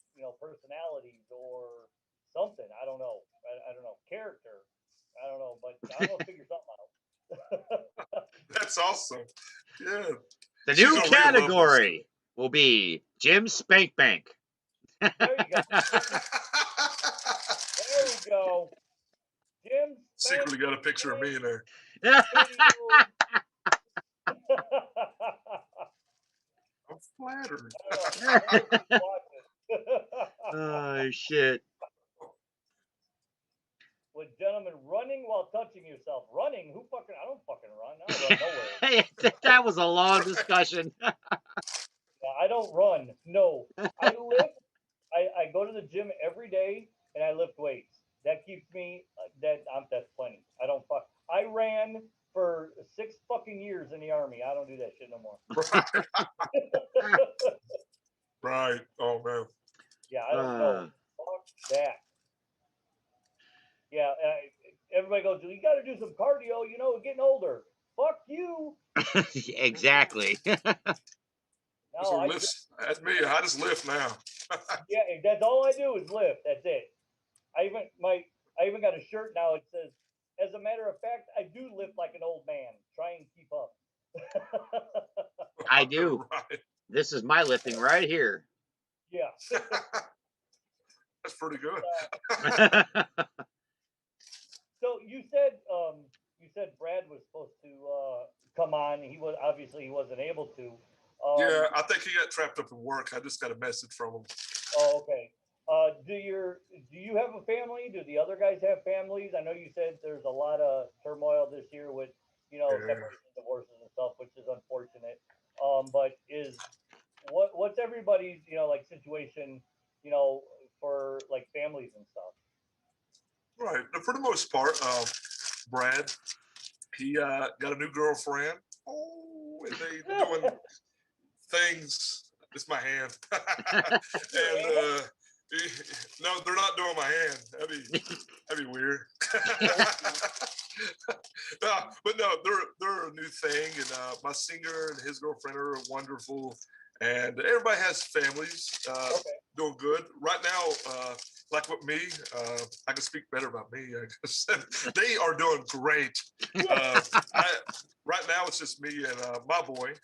personalities or something. I don't know. I don't know character. I don't know, but I'm gonna figure something out. That's awesome. Yeah. The She's new gonna really love this. category will be Jim's Spank Bank. There you go. There we go. Jim Secretly got a picture of me in there. I'm flattered. Oh shit. With gentlemen running while touching yourself. Running? Who fucking? I don't fucking run. I don't run nowhere. That was a long discussion. Yeah, I don't run. No, I lift. I go to the gym every day and I lift weights. That keeps me. That's plenty. I don't fuck. I ran for 6 fucking years in the army. I don't do that shit no more. Right. Oh man. Yeah, I don't know. Fuck that. Yeah, everybody goes, you got to do some cardio. Getting older. Fuck you. Exactly. No, That's me. I just lift now. Yeah, that's all I do is lift. That's it. I even got a shirt now. It says, as a matter of fact, I do lift like an old man. Try and keep up. I do. Right. This is my lifting right here. Yeah. That's pretty good. So you said Brad was supposed to come on. He wasn't able to. Yeah, I think he got trapped up in work. I just got a message from him. Oh, okay. Do you have a family? Do the other guys have families? I know you said there's a lot of turmoil this year with separation, divorces, and stuff, which is unfortunate. But what's everybody's like situation for like families and stuff? Right. For the most part, Brad, he got a new girlfriend. Oh, and they doing things. It's my hand. And no, they're not doing my hand. That'd be weird. But no, they're a new thing, and my singer and his girlfriend are wonderful, and everybody has families doing good right now. Like with me, I can speak better about me. I guess. They are doing great. Right now it's just me and my boy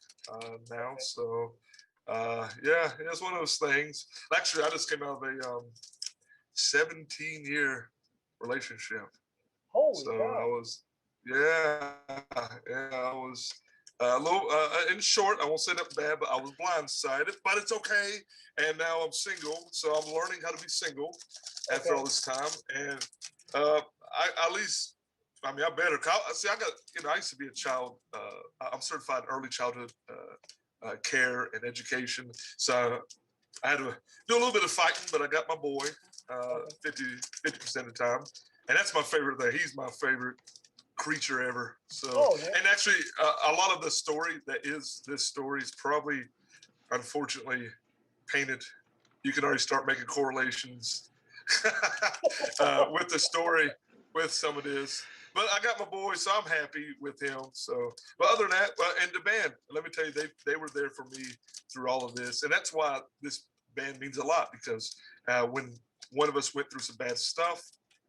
now. So yeah, it's one of those things. Actually, I just came out of a 17-year relationship. Holy so God. I was a little in short, I won't say that bad, but I was blindsided, but it's okay. And now I'm single, so I'm learning how to be single after all this time. And I at least, I better. See, I used to be a child. I'm certified in early childhood care and education. So I had to do a little bit of fighting, but I got my boy 50% of the time. And that's my favorite thing. He's my favorite creature ever. So, and actually, a lot of the story this story is probably, unfortunately, painted. You can already start making correlations with the story, with some of this. But I got my boy, so I'm happy with him. So, but other than that, and the band, let me tell you, they were there for me through all of this, and that's why this band means a lot, because when one of us went through some bad stuff,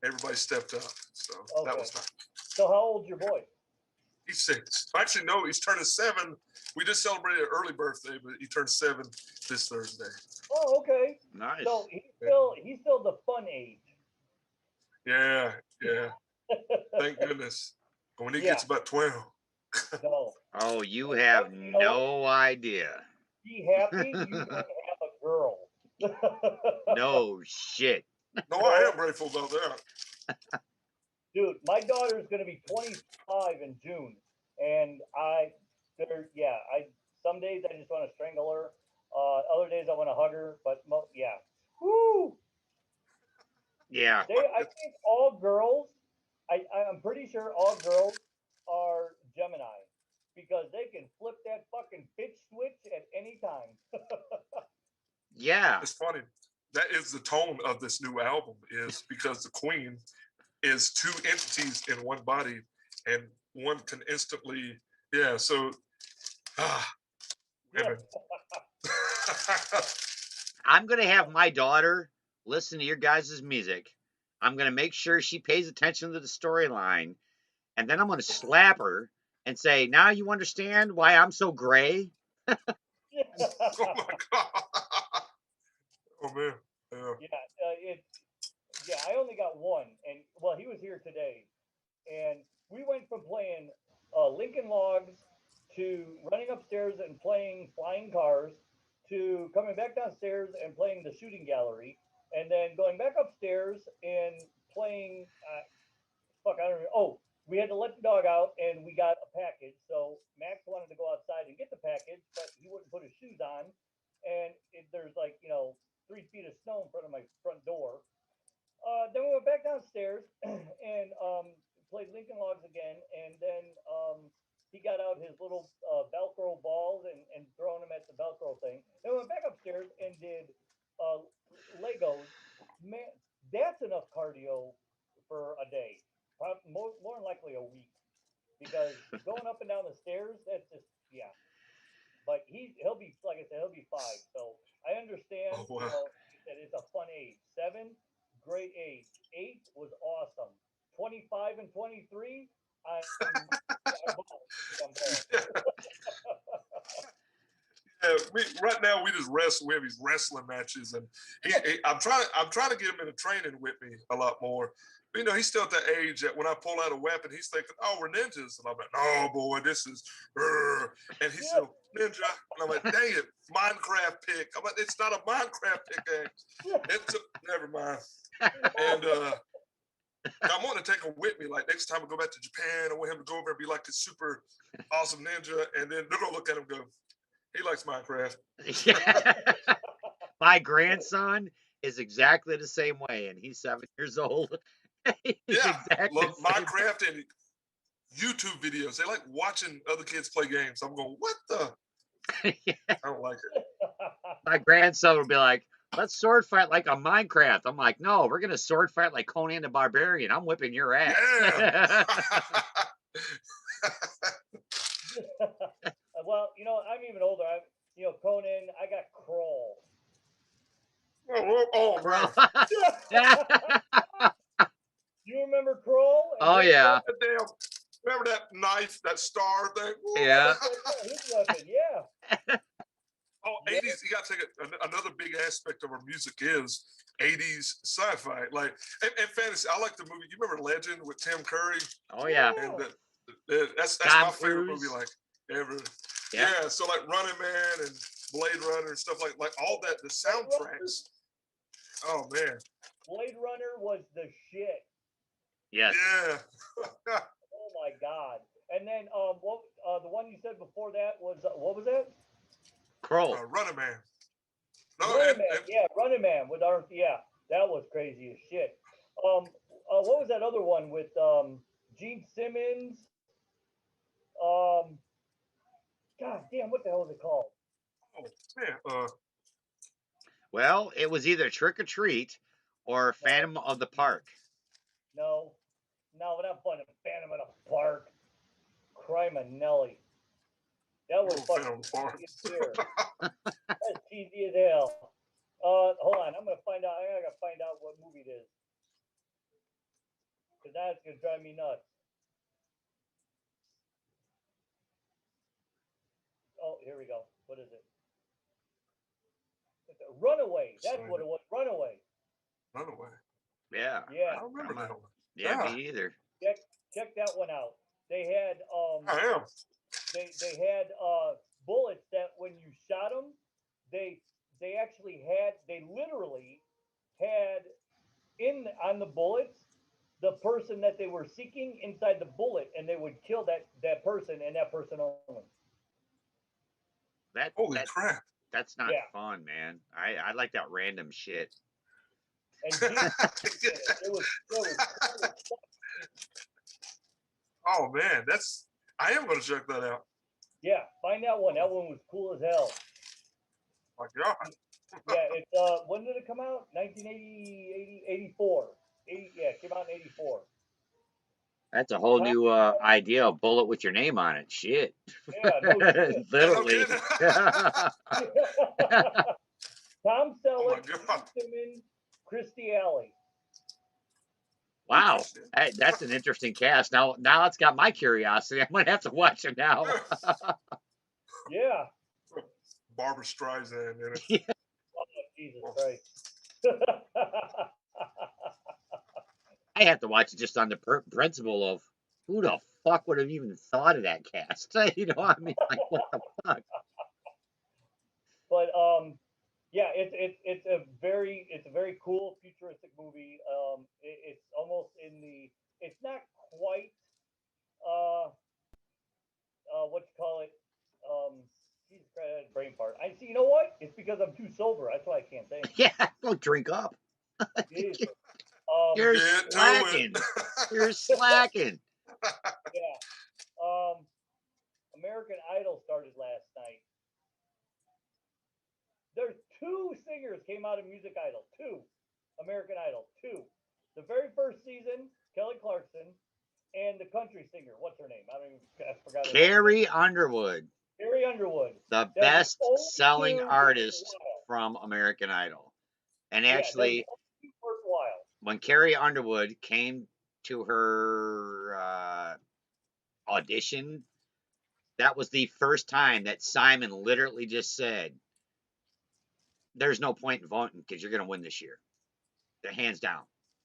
everybody stepped up. So that was nice. So how old's your boy? He's 6. Actually, no, he's turning 7. We just celebrated an early birthday, but he turned 7 this Thursday. Oh, okay. Nice. So he's still the fun age. Yeah. Thank goodness. But when he gets about 12. No. Oh, you have no idea. Be happy you don't have a girl. No shit. No, I am grateful about that. Dude, my daughter is going to be 25 in June, and some days I just want to strangle her. Other days I want to hug her, but yeah. Woo! Yeah. I think all girls, I'm pretty sure all girls are Gemini because they can flip that fucking bitch switch at any time. Yeah. It's funny. That is the tone of this new album, is because the queen is 2 entities in one body, and one can instantly, so women. I'm going to have my daughter listen to your guys' music. I'm going to make sure she pays attention to the storyline. And then I'm going to slap her and say, now you understand why I'm so gray? Oh my God. Oh man. I only got one, and well, he was here today, and we went from playing Lincoln Logs to running upstairs and playing Flying Cars to coming back downstairs and playing the Shooting Gallery, and then going back upstairs and playing. I don't know. Oh, we had to let the dog out, and we got a package. So Max wanted to go outside and get the package, but he wouldn't put his shoes on, and there's 3 feet of snow in front of my front door. Then we went back downstairs and played Lincoln Logs again, and then he got out his little Velcro balls and throwing them at the Velcro thing. Then we went back upstairs and did Legos. Man, that's enough cardio for a day. More than likely a week, because going up and down the stairs, that's just But he'll be, like I said, he'll be 5. So I understand. Oh, wow. That it's a fun age. 7, great age. 8 was awesome. 25 and 23, I'm Right now we just wrestle. We have these wrestling matches, and I'm trying to get him into training with me a lot more. But, he's still at that age that when I pull out a weapon, he's thinking, "Oh, we're ninjas," and I'm like, "No, boy, this is," and he's still ninja, and I'm like, "Dang it, Minecraft pick." I'm like, "It's not a Minecraft pickaxe. Never mind." And I want to take him with me. Like next time we go back to Japan, I want him to go over and be like a super awesome ninja, and then they're gonna look at him and go, "He likes Minecraft." My grandson is exactly the same way, and he's 7 years old. Love Minecraft and YouTube videos. They like watching other kids play games. I'm going, what the? I don't like it. My grandson will be like, "Let's sword fight like on Minecraft." I'm like, "No, we're gonna sword fight like Conan the Barbarian. I'm whipping your ass." Yeah. Well, I'm even older. Conan. I got Crawl. Oh man. You remember Crawl? Oh yeah. Damn. Remember that knife, that star thing? Yeah. His weapon, yeah. Oh, 80s, you got to take another big aspect of our music is 80s sci-fi. Like, and fantasy. I like the movie. You remember Legend with Tim Curry? Oh yeah. And that's my favorite movie, like, ever. Yeah, so like Running Man and Blade Runner and stuff like all that, the soundtracks. Oh man. Blade Runner was the shit. Yes. Yeah. Oh my God. And then the one you said before that was what was that? Crow. Running Man. Running Man. Yeah, Running Man with our that was crazy as shit. What was that other one with Gene Simmons? God damn, what the hell is it called? Oh man. Well, it was either Trick or Treat or Phantom of the Park. No, we're not fun. Phantom of the Park. Criminelli. That was fucking cheesy as hell. That's cheesy as hell. Hold on, I'm gonna find out. I gotta find out what movie it is, because that's gonna drive me nuts. Here we go. What is it? Runaway. That's what it was. Runaway. Runaway. Yeah. Yeah. I don't remember that one. Yeah, Yeah. me either. Check that one out. They had I am. they had bullets that when you shot them, they actually had they literally had on the bullets the person that they were seeking inside the bullet, and they would kill that person and that person only. Holy crap. That's not Yeah. fun, man. I like that random shit. And it was Oh man, I am gonna check that out. yeah, find that one. That one was cool as hell. My God. Yeah, it's when did it come out? 1980, 84. 80, yeah, it came out in 84. That's a whole new idea, a bullet with your name on it. Shit. Yeah, no shit. Literally. Tom Oh my Selleck, God. Simmons, Christy Alley. Wow, that's an interesting cast. Now it's got my curiosity. I'm gonna have to watch it now. Yeah. Barbara Streisand in it. Yeah. Oh, Jesus Christ. I have to watch it just on the principle of who the fuck would have even thought of that cast? You know, I mean, like, what the fuck? But yeah, it's a very cool futuristic movie. It's almost it's not quite what you call it. Jesus Christ, I had a brain fart. I see. You know what? It's because I'm too sober. That's why I can't think. Yeah, don't drink up. Jesus. You're Get to slacking. it. You're slacking. Yeah. American Idol started last night. There's 2 singers came out of Music Idol. 2. American Idol. 2. The very first season, Kelly Clarkson, and the country singer. What's her name? I forgot her name. Carrie Underwood, Carrie Underwood. the That's the only best-selling 2 artist worthwhile. from American Idol. And Yeah, actually, that's the only 2 worthwhile. when Carrie Underwood came to her audition, that was the first time that Simon literally just said, there's no point in voting because you're going to win this year. They're hands down.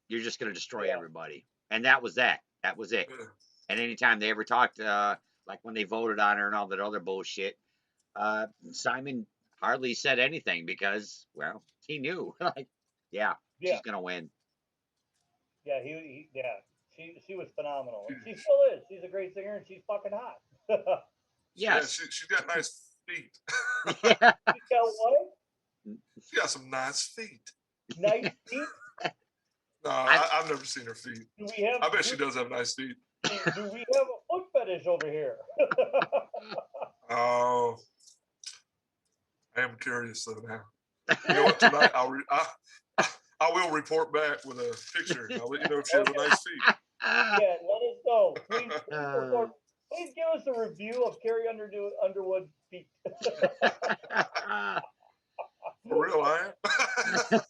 You're just going to destroy everybody. And that was that. That was it. And anytime they ever talked, like when they voted on her and all that other bullshit, Simon hardly said anything because, well, he knew. Like, yeah, she's going to win. Yeah, she was phenomenal. And she still is. She's a great singer and she's fucking hot. Yes. Yeah, she's got nice feet. Yeah. She's got what? She got some nice feet. Nice feet? No, I've never seen her feet. I bet she does have nice feet. Do we have a foot fetish over here? Oh, I am curious though now. You know what? Tonight I will report back with a picture. I'll let you know if she has a nice feet. Yeah, let us know. Please give us a review of Carrie Underwood's feet. For real, I am.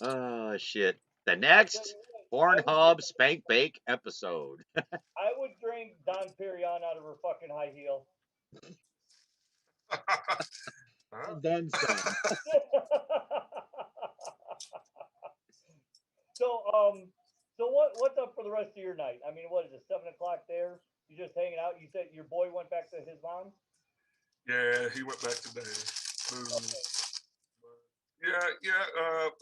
Oh, shit. The next Pornhub Spank Bake episode. I would drink Don Perignon out of her fucking high heel. And then some. So what's up for the rest of your night? I mean, what is it, 7 o'clock there? You just hanging out? You said your boy went back to his mom's? Yeah, he went back today. Okay. Yeah.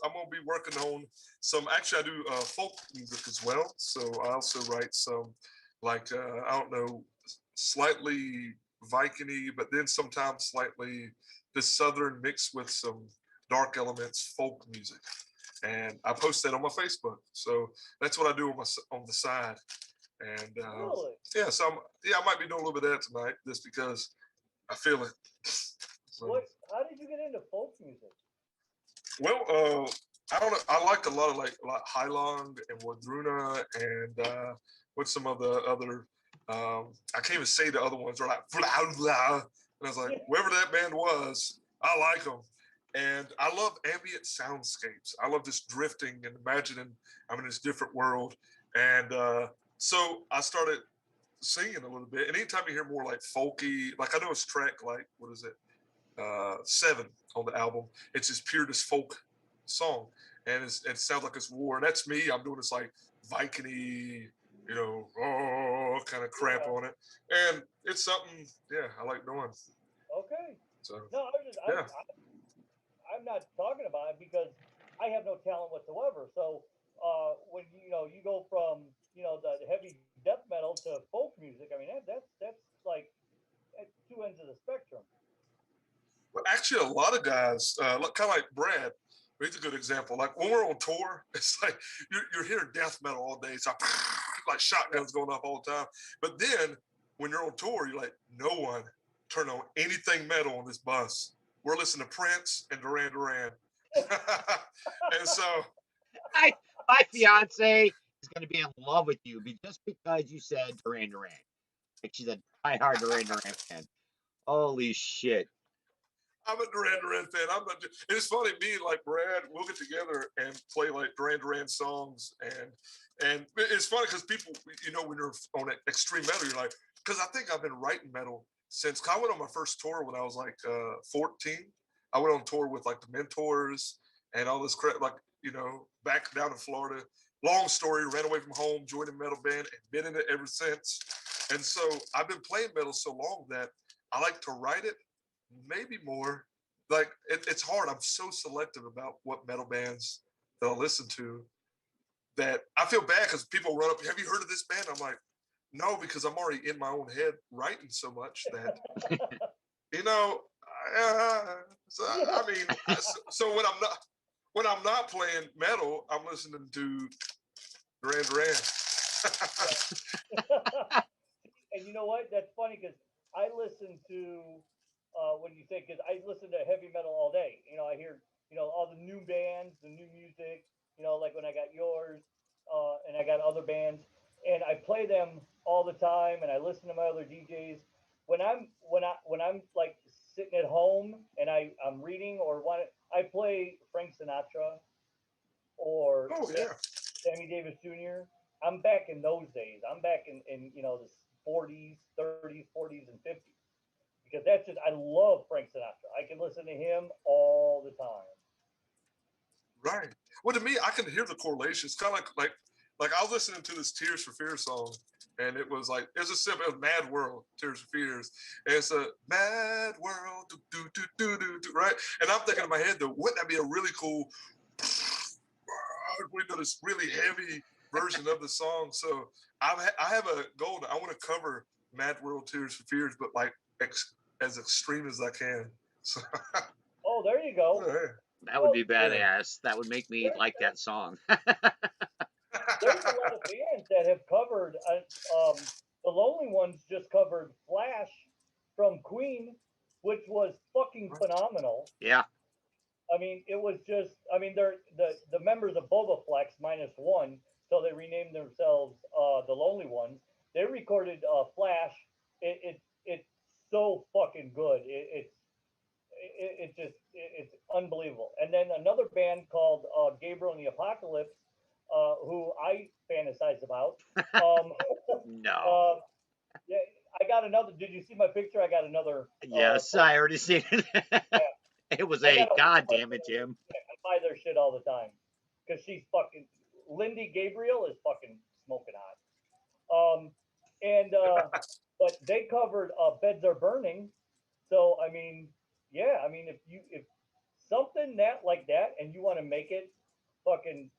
I'm gonna be working on some. Actually, I do folk music as well. So I also write some, like I don't know, slightly Viking-y, but then sometimes slightly the Southern mixed with some dark elements folk music. And I post that on my Facebook. So that's what I do on the side. And Really? yeah, so I might be doing a little bit of that tonight just because I feel it. So, How did you get into folk music? well, I don't know. I like a lot of like Highland and Wadruna and what's some of the other. I can't even say the other ones. They're like blah blah, and I was like, whoever that band was, I like them. And I love ambient soundscapes. I love just drifting and imagining I'm in this different world. And so I started singing a little bit. And anytime you hear more like folky, like I know it's track like what is it, 7 on the album. It's just pure this folk song, and it sounds like it's war. And that's me. I'm doing this like Viking-y, kind of crap on it, and it's something. Yeah, I like doing. Okay. So No, yeah. I'm not talking about it because I have no talent whatsoever. So when you go from the heavy death metal to folk music, I mean that's like at two ends of the spectrum. Well, actually, a lot of guys, kind of like Brad, he's a good example. Like when we're on tour, it's like you're hearing death metal all day. It's like shotguns going off all the time. But then when you're on tour, you're like, no one turn on anything metal on this bus. We're listening to Prince and Duran Duran. And so My fiance is going to be in love with you just because you said Duran Duran. Like she's a diehard Duran Duran fan. Holy shit. I'm a Duran Duran fan. It's funny, me and like Brad, we'll get together and play like Duran Duran songs, and it's funny because people, when you're on extreme metal, you're like, because I think I've been writing metal since I went on my first tour when I was like 14. I went on tour with like the Mentors and all this crap, like back down in Florida. Long story, ran away from home, joined a metal band, and been in it ever since. And so I've been playing metal so long that I like to write it. Maybe more. Like it's hard. I'm so selective about what metal bands that I listen to that I feel bad because people run up. Have you heard of this band? I'm like, no, because I'm already in my own head writing so much that So, I mean, so when I'm not playing metal, I'm listening to Duran Duran. And you know what? That's funny because I listen to when you say, because I listen to heavy metal all day. I hear all the new bands, the new music. Like when I got yours, and I got other bands, and I play them all the time, and I listen to my other DJs. When I'm like sitting at home and I'm reading or want I play Frank Sinatra or Oh yeah. Sammy Davis Jr. I'm back in those days. I'm back in the 40s, 30s, 40s, and 50s because that's just I love Frank Sinatra. I can listen to him all the time. Right. Well, to me, I can hear the correlation. It's kind of like I was listening to this Tears for Fears song, and it was like it's a simple Mad World, Tears for Fears. And it's a Mad World, do, do, do, do, do, do, right? And I'm thinking in my head, though, wouldn't that be a really cool? We do this really heavy version of the song. So I have a goal. I want to cover Mad World, Tears for Fears, but like as extreme as I can. So. Oh, there you go. That would be badass. That would make me like that song. There's a lot of bands that have covered. The Lonely Ones just covered Flash from Queen, which was fucking phenomenal. Yeah. I mean, it was just. I mean, they're the members of Boba Flex minus one, so they renamed themselves the Lonely Ones. They recorded Flash. It's so fucking good. It's unbelievable. And then another band called Gabriel and the Apocalypse, who I fantasize about. No. Yeah, I got another. Did you see my picture? I got another. Yes, I already seen it. Yeah. It was a God damn it, Jim. I buy their shit all the time because she's fucking. Lindy Gabriel is fucking smoking hot. But they covered Beds Are Burning. So I mean, yeah, I mean if something like that and you want to make it fucking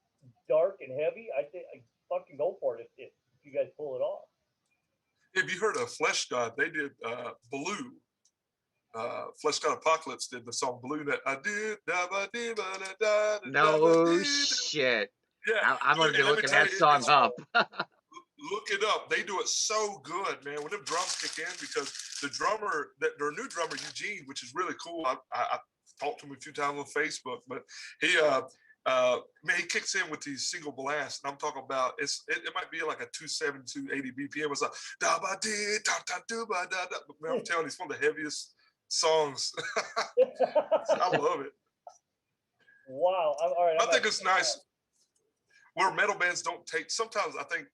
dark and heavy, I think I fucking go for it if you guys pull it off. Have you heard of Flesh God? They did Blue. Flesh God Apocalypse did the song Blue that I did. No shit. Yeah, I'm gonna be looking that song up. Look it up. They do it so good, man. When them drums kick in, because the drummer, their new drummer Eugene, which is really cool. I talked to him a few times on Facebook, but he man, he kicks in with these single blasts, and I'm talking about it might be like a 270, 280 BPM. It's like da ba dee da da do ba da da. Man, I'm telling you, it's one of the heaviest songs. I love it. Wow. All right. I think it's nice where metal bands don't take. Sometimes I think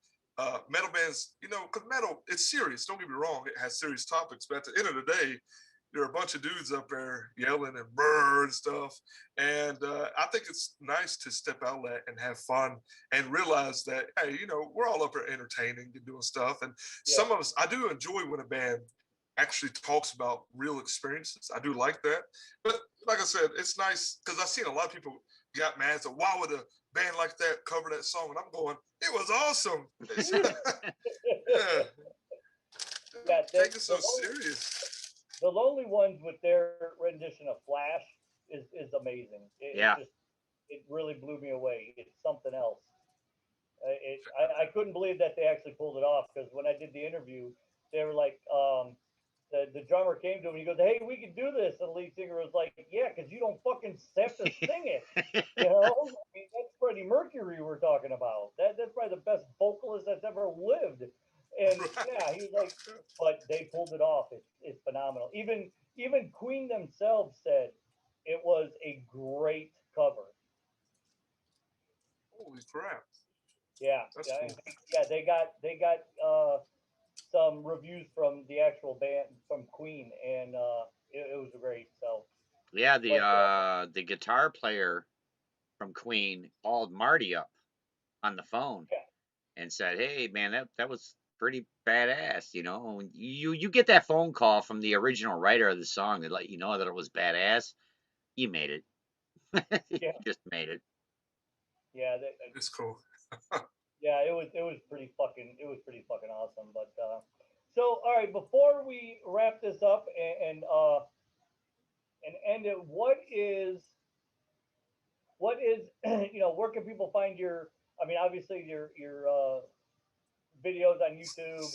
metal bands, because metal, it's serious. Don't get me wrong, it has serious topics, but at the end of the day, there are a bunch of dudes up there yelling and brr and stuff. And I think it's nice to step out of that and have fun and realize that, hey, we're all up there entertaining and doing stuff. And some of us, I do enjoy when a band actually talks about real experiences. I do like that. But like I said, it's nice because I've seen a lot of people got mad. So why would a band like that cover that song? And I'm going, it was awesome. Yeah, take it so serious. The Lonely Ones with their rendition of Flash is amazing. It really blew me away. It's something else. I couldn't believe that they actually pulled it off because when I did the interview, they were like, the drummer came to him and he goes, "Hey, we can do this." And the lead singer was like, "Yeah, because you don't fucking have to sing it." I mean, that's Freddie Mercury we're talking about. That's probably the best vocalist that's ever lived. And yeah, he was like, but they pulled it off. It's phenomenal. Even Queen themselves said it was a great cover. Holy crap! Yeah, that's yeah, cool. yeah. They got some reviews from the actual band from Queen, and it was great. So Yeah, but, the guitar player from Queen called Marty up on the phone yeah, and said, "Hey, man, that was pretty badass." You get that phone call from the original writer of the song to let you know that it was badass. You made it. You yeah, just made it. yeah. It's cool. Yeah, it was pretty fucking awesome. But so all right, before we wrap this up and end it, what is where can people find your? I mean, obviously your videos on YouTube.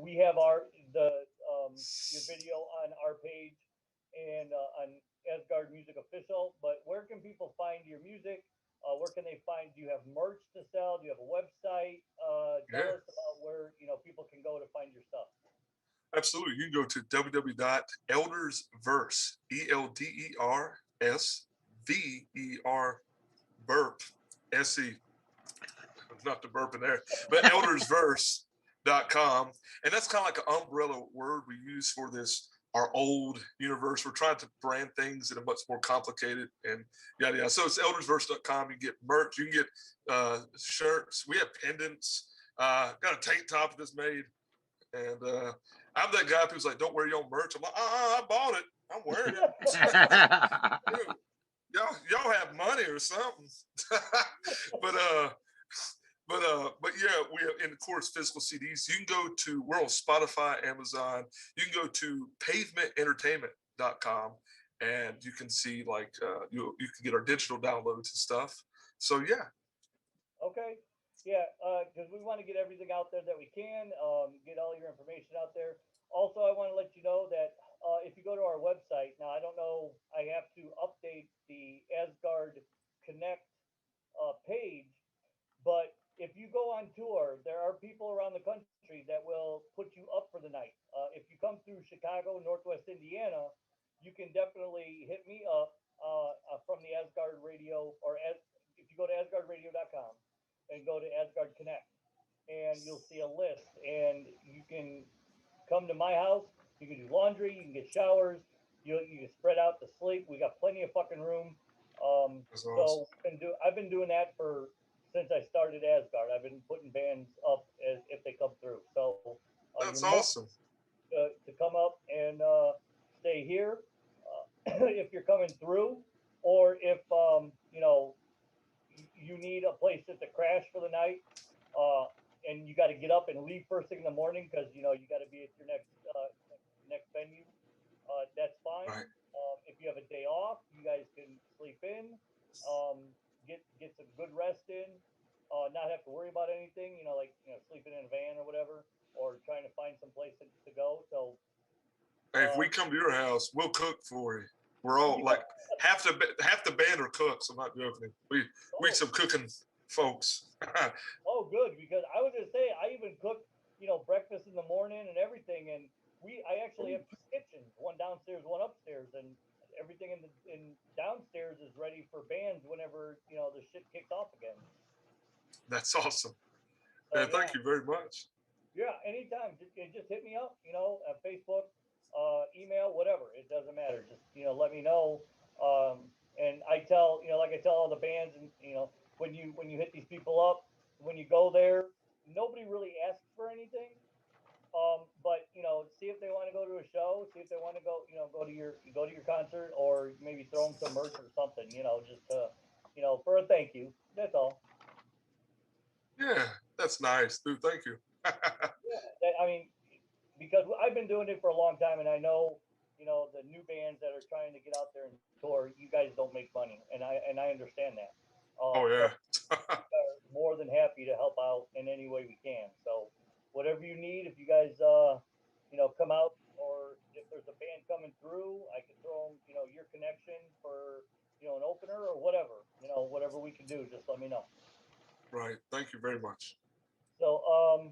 We have your video on our page and on Asgard Music Official. But where can people find your music? Where can they find? Do you have merch to sell? Do you have a website? Tell Yeah, us about where people can go to find your stuff. absolutely. You can go to www.eldersverse, ELDERSVER burp, SE, not the burp in there, but eldersverse.com. And that's kind of like an umbrella word we use for this, our old universe. We're trying to brand things in a much more complicated and yada yada. So it's eldersverse.com. You can get merch, you can get shirts. We have pendants. Got a tank top that's made. And I'm that guy who's like, don't wear your own merch. I'm like, I bought it. I'm wearing it. Dude, y'all have money or something. but yeah, we have, and of course, physical CDs. You can go to, we're on Spotify, Amazon. You can go to pavemententertainment.com and you can see like you can get our digital downloads and stuff. So yeah. Okay. Yeah, because we want to get everything out there that we can, get all your information out there. Also, I want to let you know that if you go to our website, now I don't know, I have to update the Asgard Connect page, but if you go on tour, there are people around the country that will put you up for the night. If you come through Chicago, Northwest Indiana, you can definitely hit me up from the Asgard Radio, if you go to asgardradio.com and go to Asgard Connect, and you'll see a list, and you can come to my house. You can do laundry. You can get showers. You can spread out to sleep. We got plenty of fucking room. That's awesome. So I've been doing that since I started Asgard. I've been putting bands up as if they come through. So That's you're more awesome. to come up and stay here if you're coming through, or if you need a place just to crash for the night, and you got to get up and leave first thing in the morning because you got to be at your next venue. That's fine. Right. If you have a day off, you guys can sleep in, get some good rest in, not have to worry about anything. Like sleeping in a van or whatever, or trying to find some place to go. So Hey, if we come to your house, we'll cook for you. We're all like half the band are cooks. I'm not joking. We some cooking folks. Oh, good, because I was gonna say I even cook, breakfast in the morning and everything, and I actually have two kitchens, one downstairs, one upstairs, and everything in downstairs is ready for bands whenever the shit kicks off again. That's awesome. So, Yeah, thank you very much. Yeah, anytime. Just hit me up, at Facebook, email, whatever. It doesn't matter. Just, let me know. And I tell, like I tell all the bands, and when you hit these people up, when you go there, nobody really asks for anything. But see if they want to go to a show, see if they want to go to your concert, or maybe throw them some merch or something. Just to, for a thank you. That's all. Yeah, that's nice, dude. Thank you. Yeah, I mean, because I've been doing it for a long time, and I know, the new bands that are trying to get out there and tour, you guys don't make money, and I understand that. Oh So yeah. are more than happy to help out in any way we can. So whatever you need, if you guys, come out, or if there's a band coming through, I can throw them, your connection for, an opener or whatever, whatever we can do. Just let me know. Right. Thank you very much. So,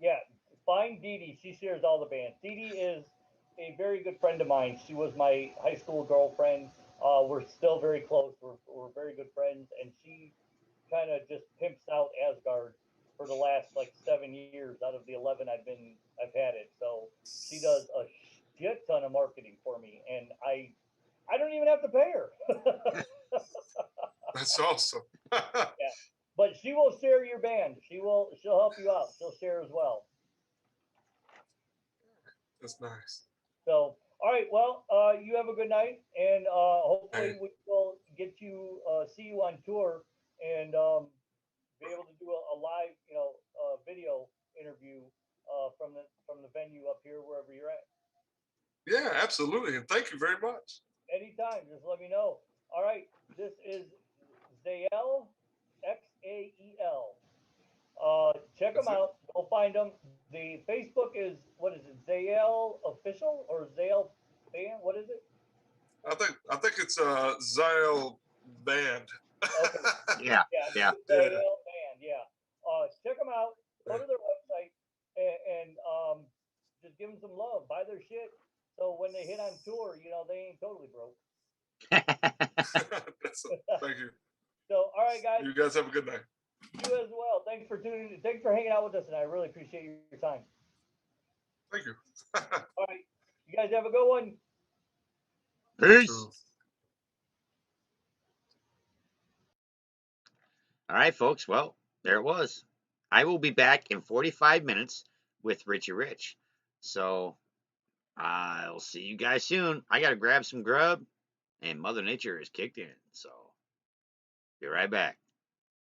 yeah, find Dee Dee. She shares all the bands. Dee Dee is a very good friend of mine. She was my high school girlfriend. We're still very close. We're very good friends, and she kind of just pimps out Asgard for the last like 7 years out of the 11 I've had it. So she does a shit ton of marketing for me, and I don't even have to pay her. That's awesome. Yeah, but she will share your band. She'll help you out. She'll share as well. That's nice. So, all right. Well, you have a good night, and Hey, hopefully we will get you see you on tour, and be able to do a live, video interview from the venue up here wherever you're at. yeah, absolutely. And thank you very much. Anytime, just let me know. All right. This is Xael, Xael. Check them That's it. out. Go find them. The Facebook is, what is it? Xael official or Xael fan? What is it? I think it's a Xael band. Okay. Yeah, Yeah, yeah. Yeah. Xael band. Yeah. Check them out. Go to their website, and just give them some love. Buy their shit. So when they hit on tour, they ain't totally broke. Thank you. So, all right, guys. You guys have a good night. You as well. Thanks for tuning in. Thanks for hanging out with us, and I really appreciate your time. Thank you. All right. You guys have a good one. Peace. So, All right, folks. Well, there it was. I will be back in 45 minutes with Richie Rich. So I'll see you guys soon. I got to grab some grub, and Mother Nature is kicked in. So be right back.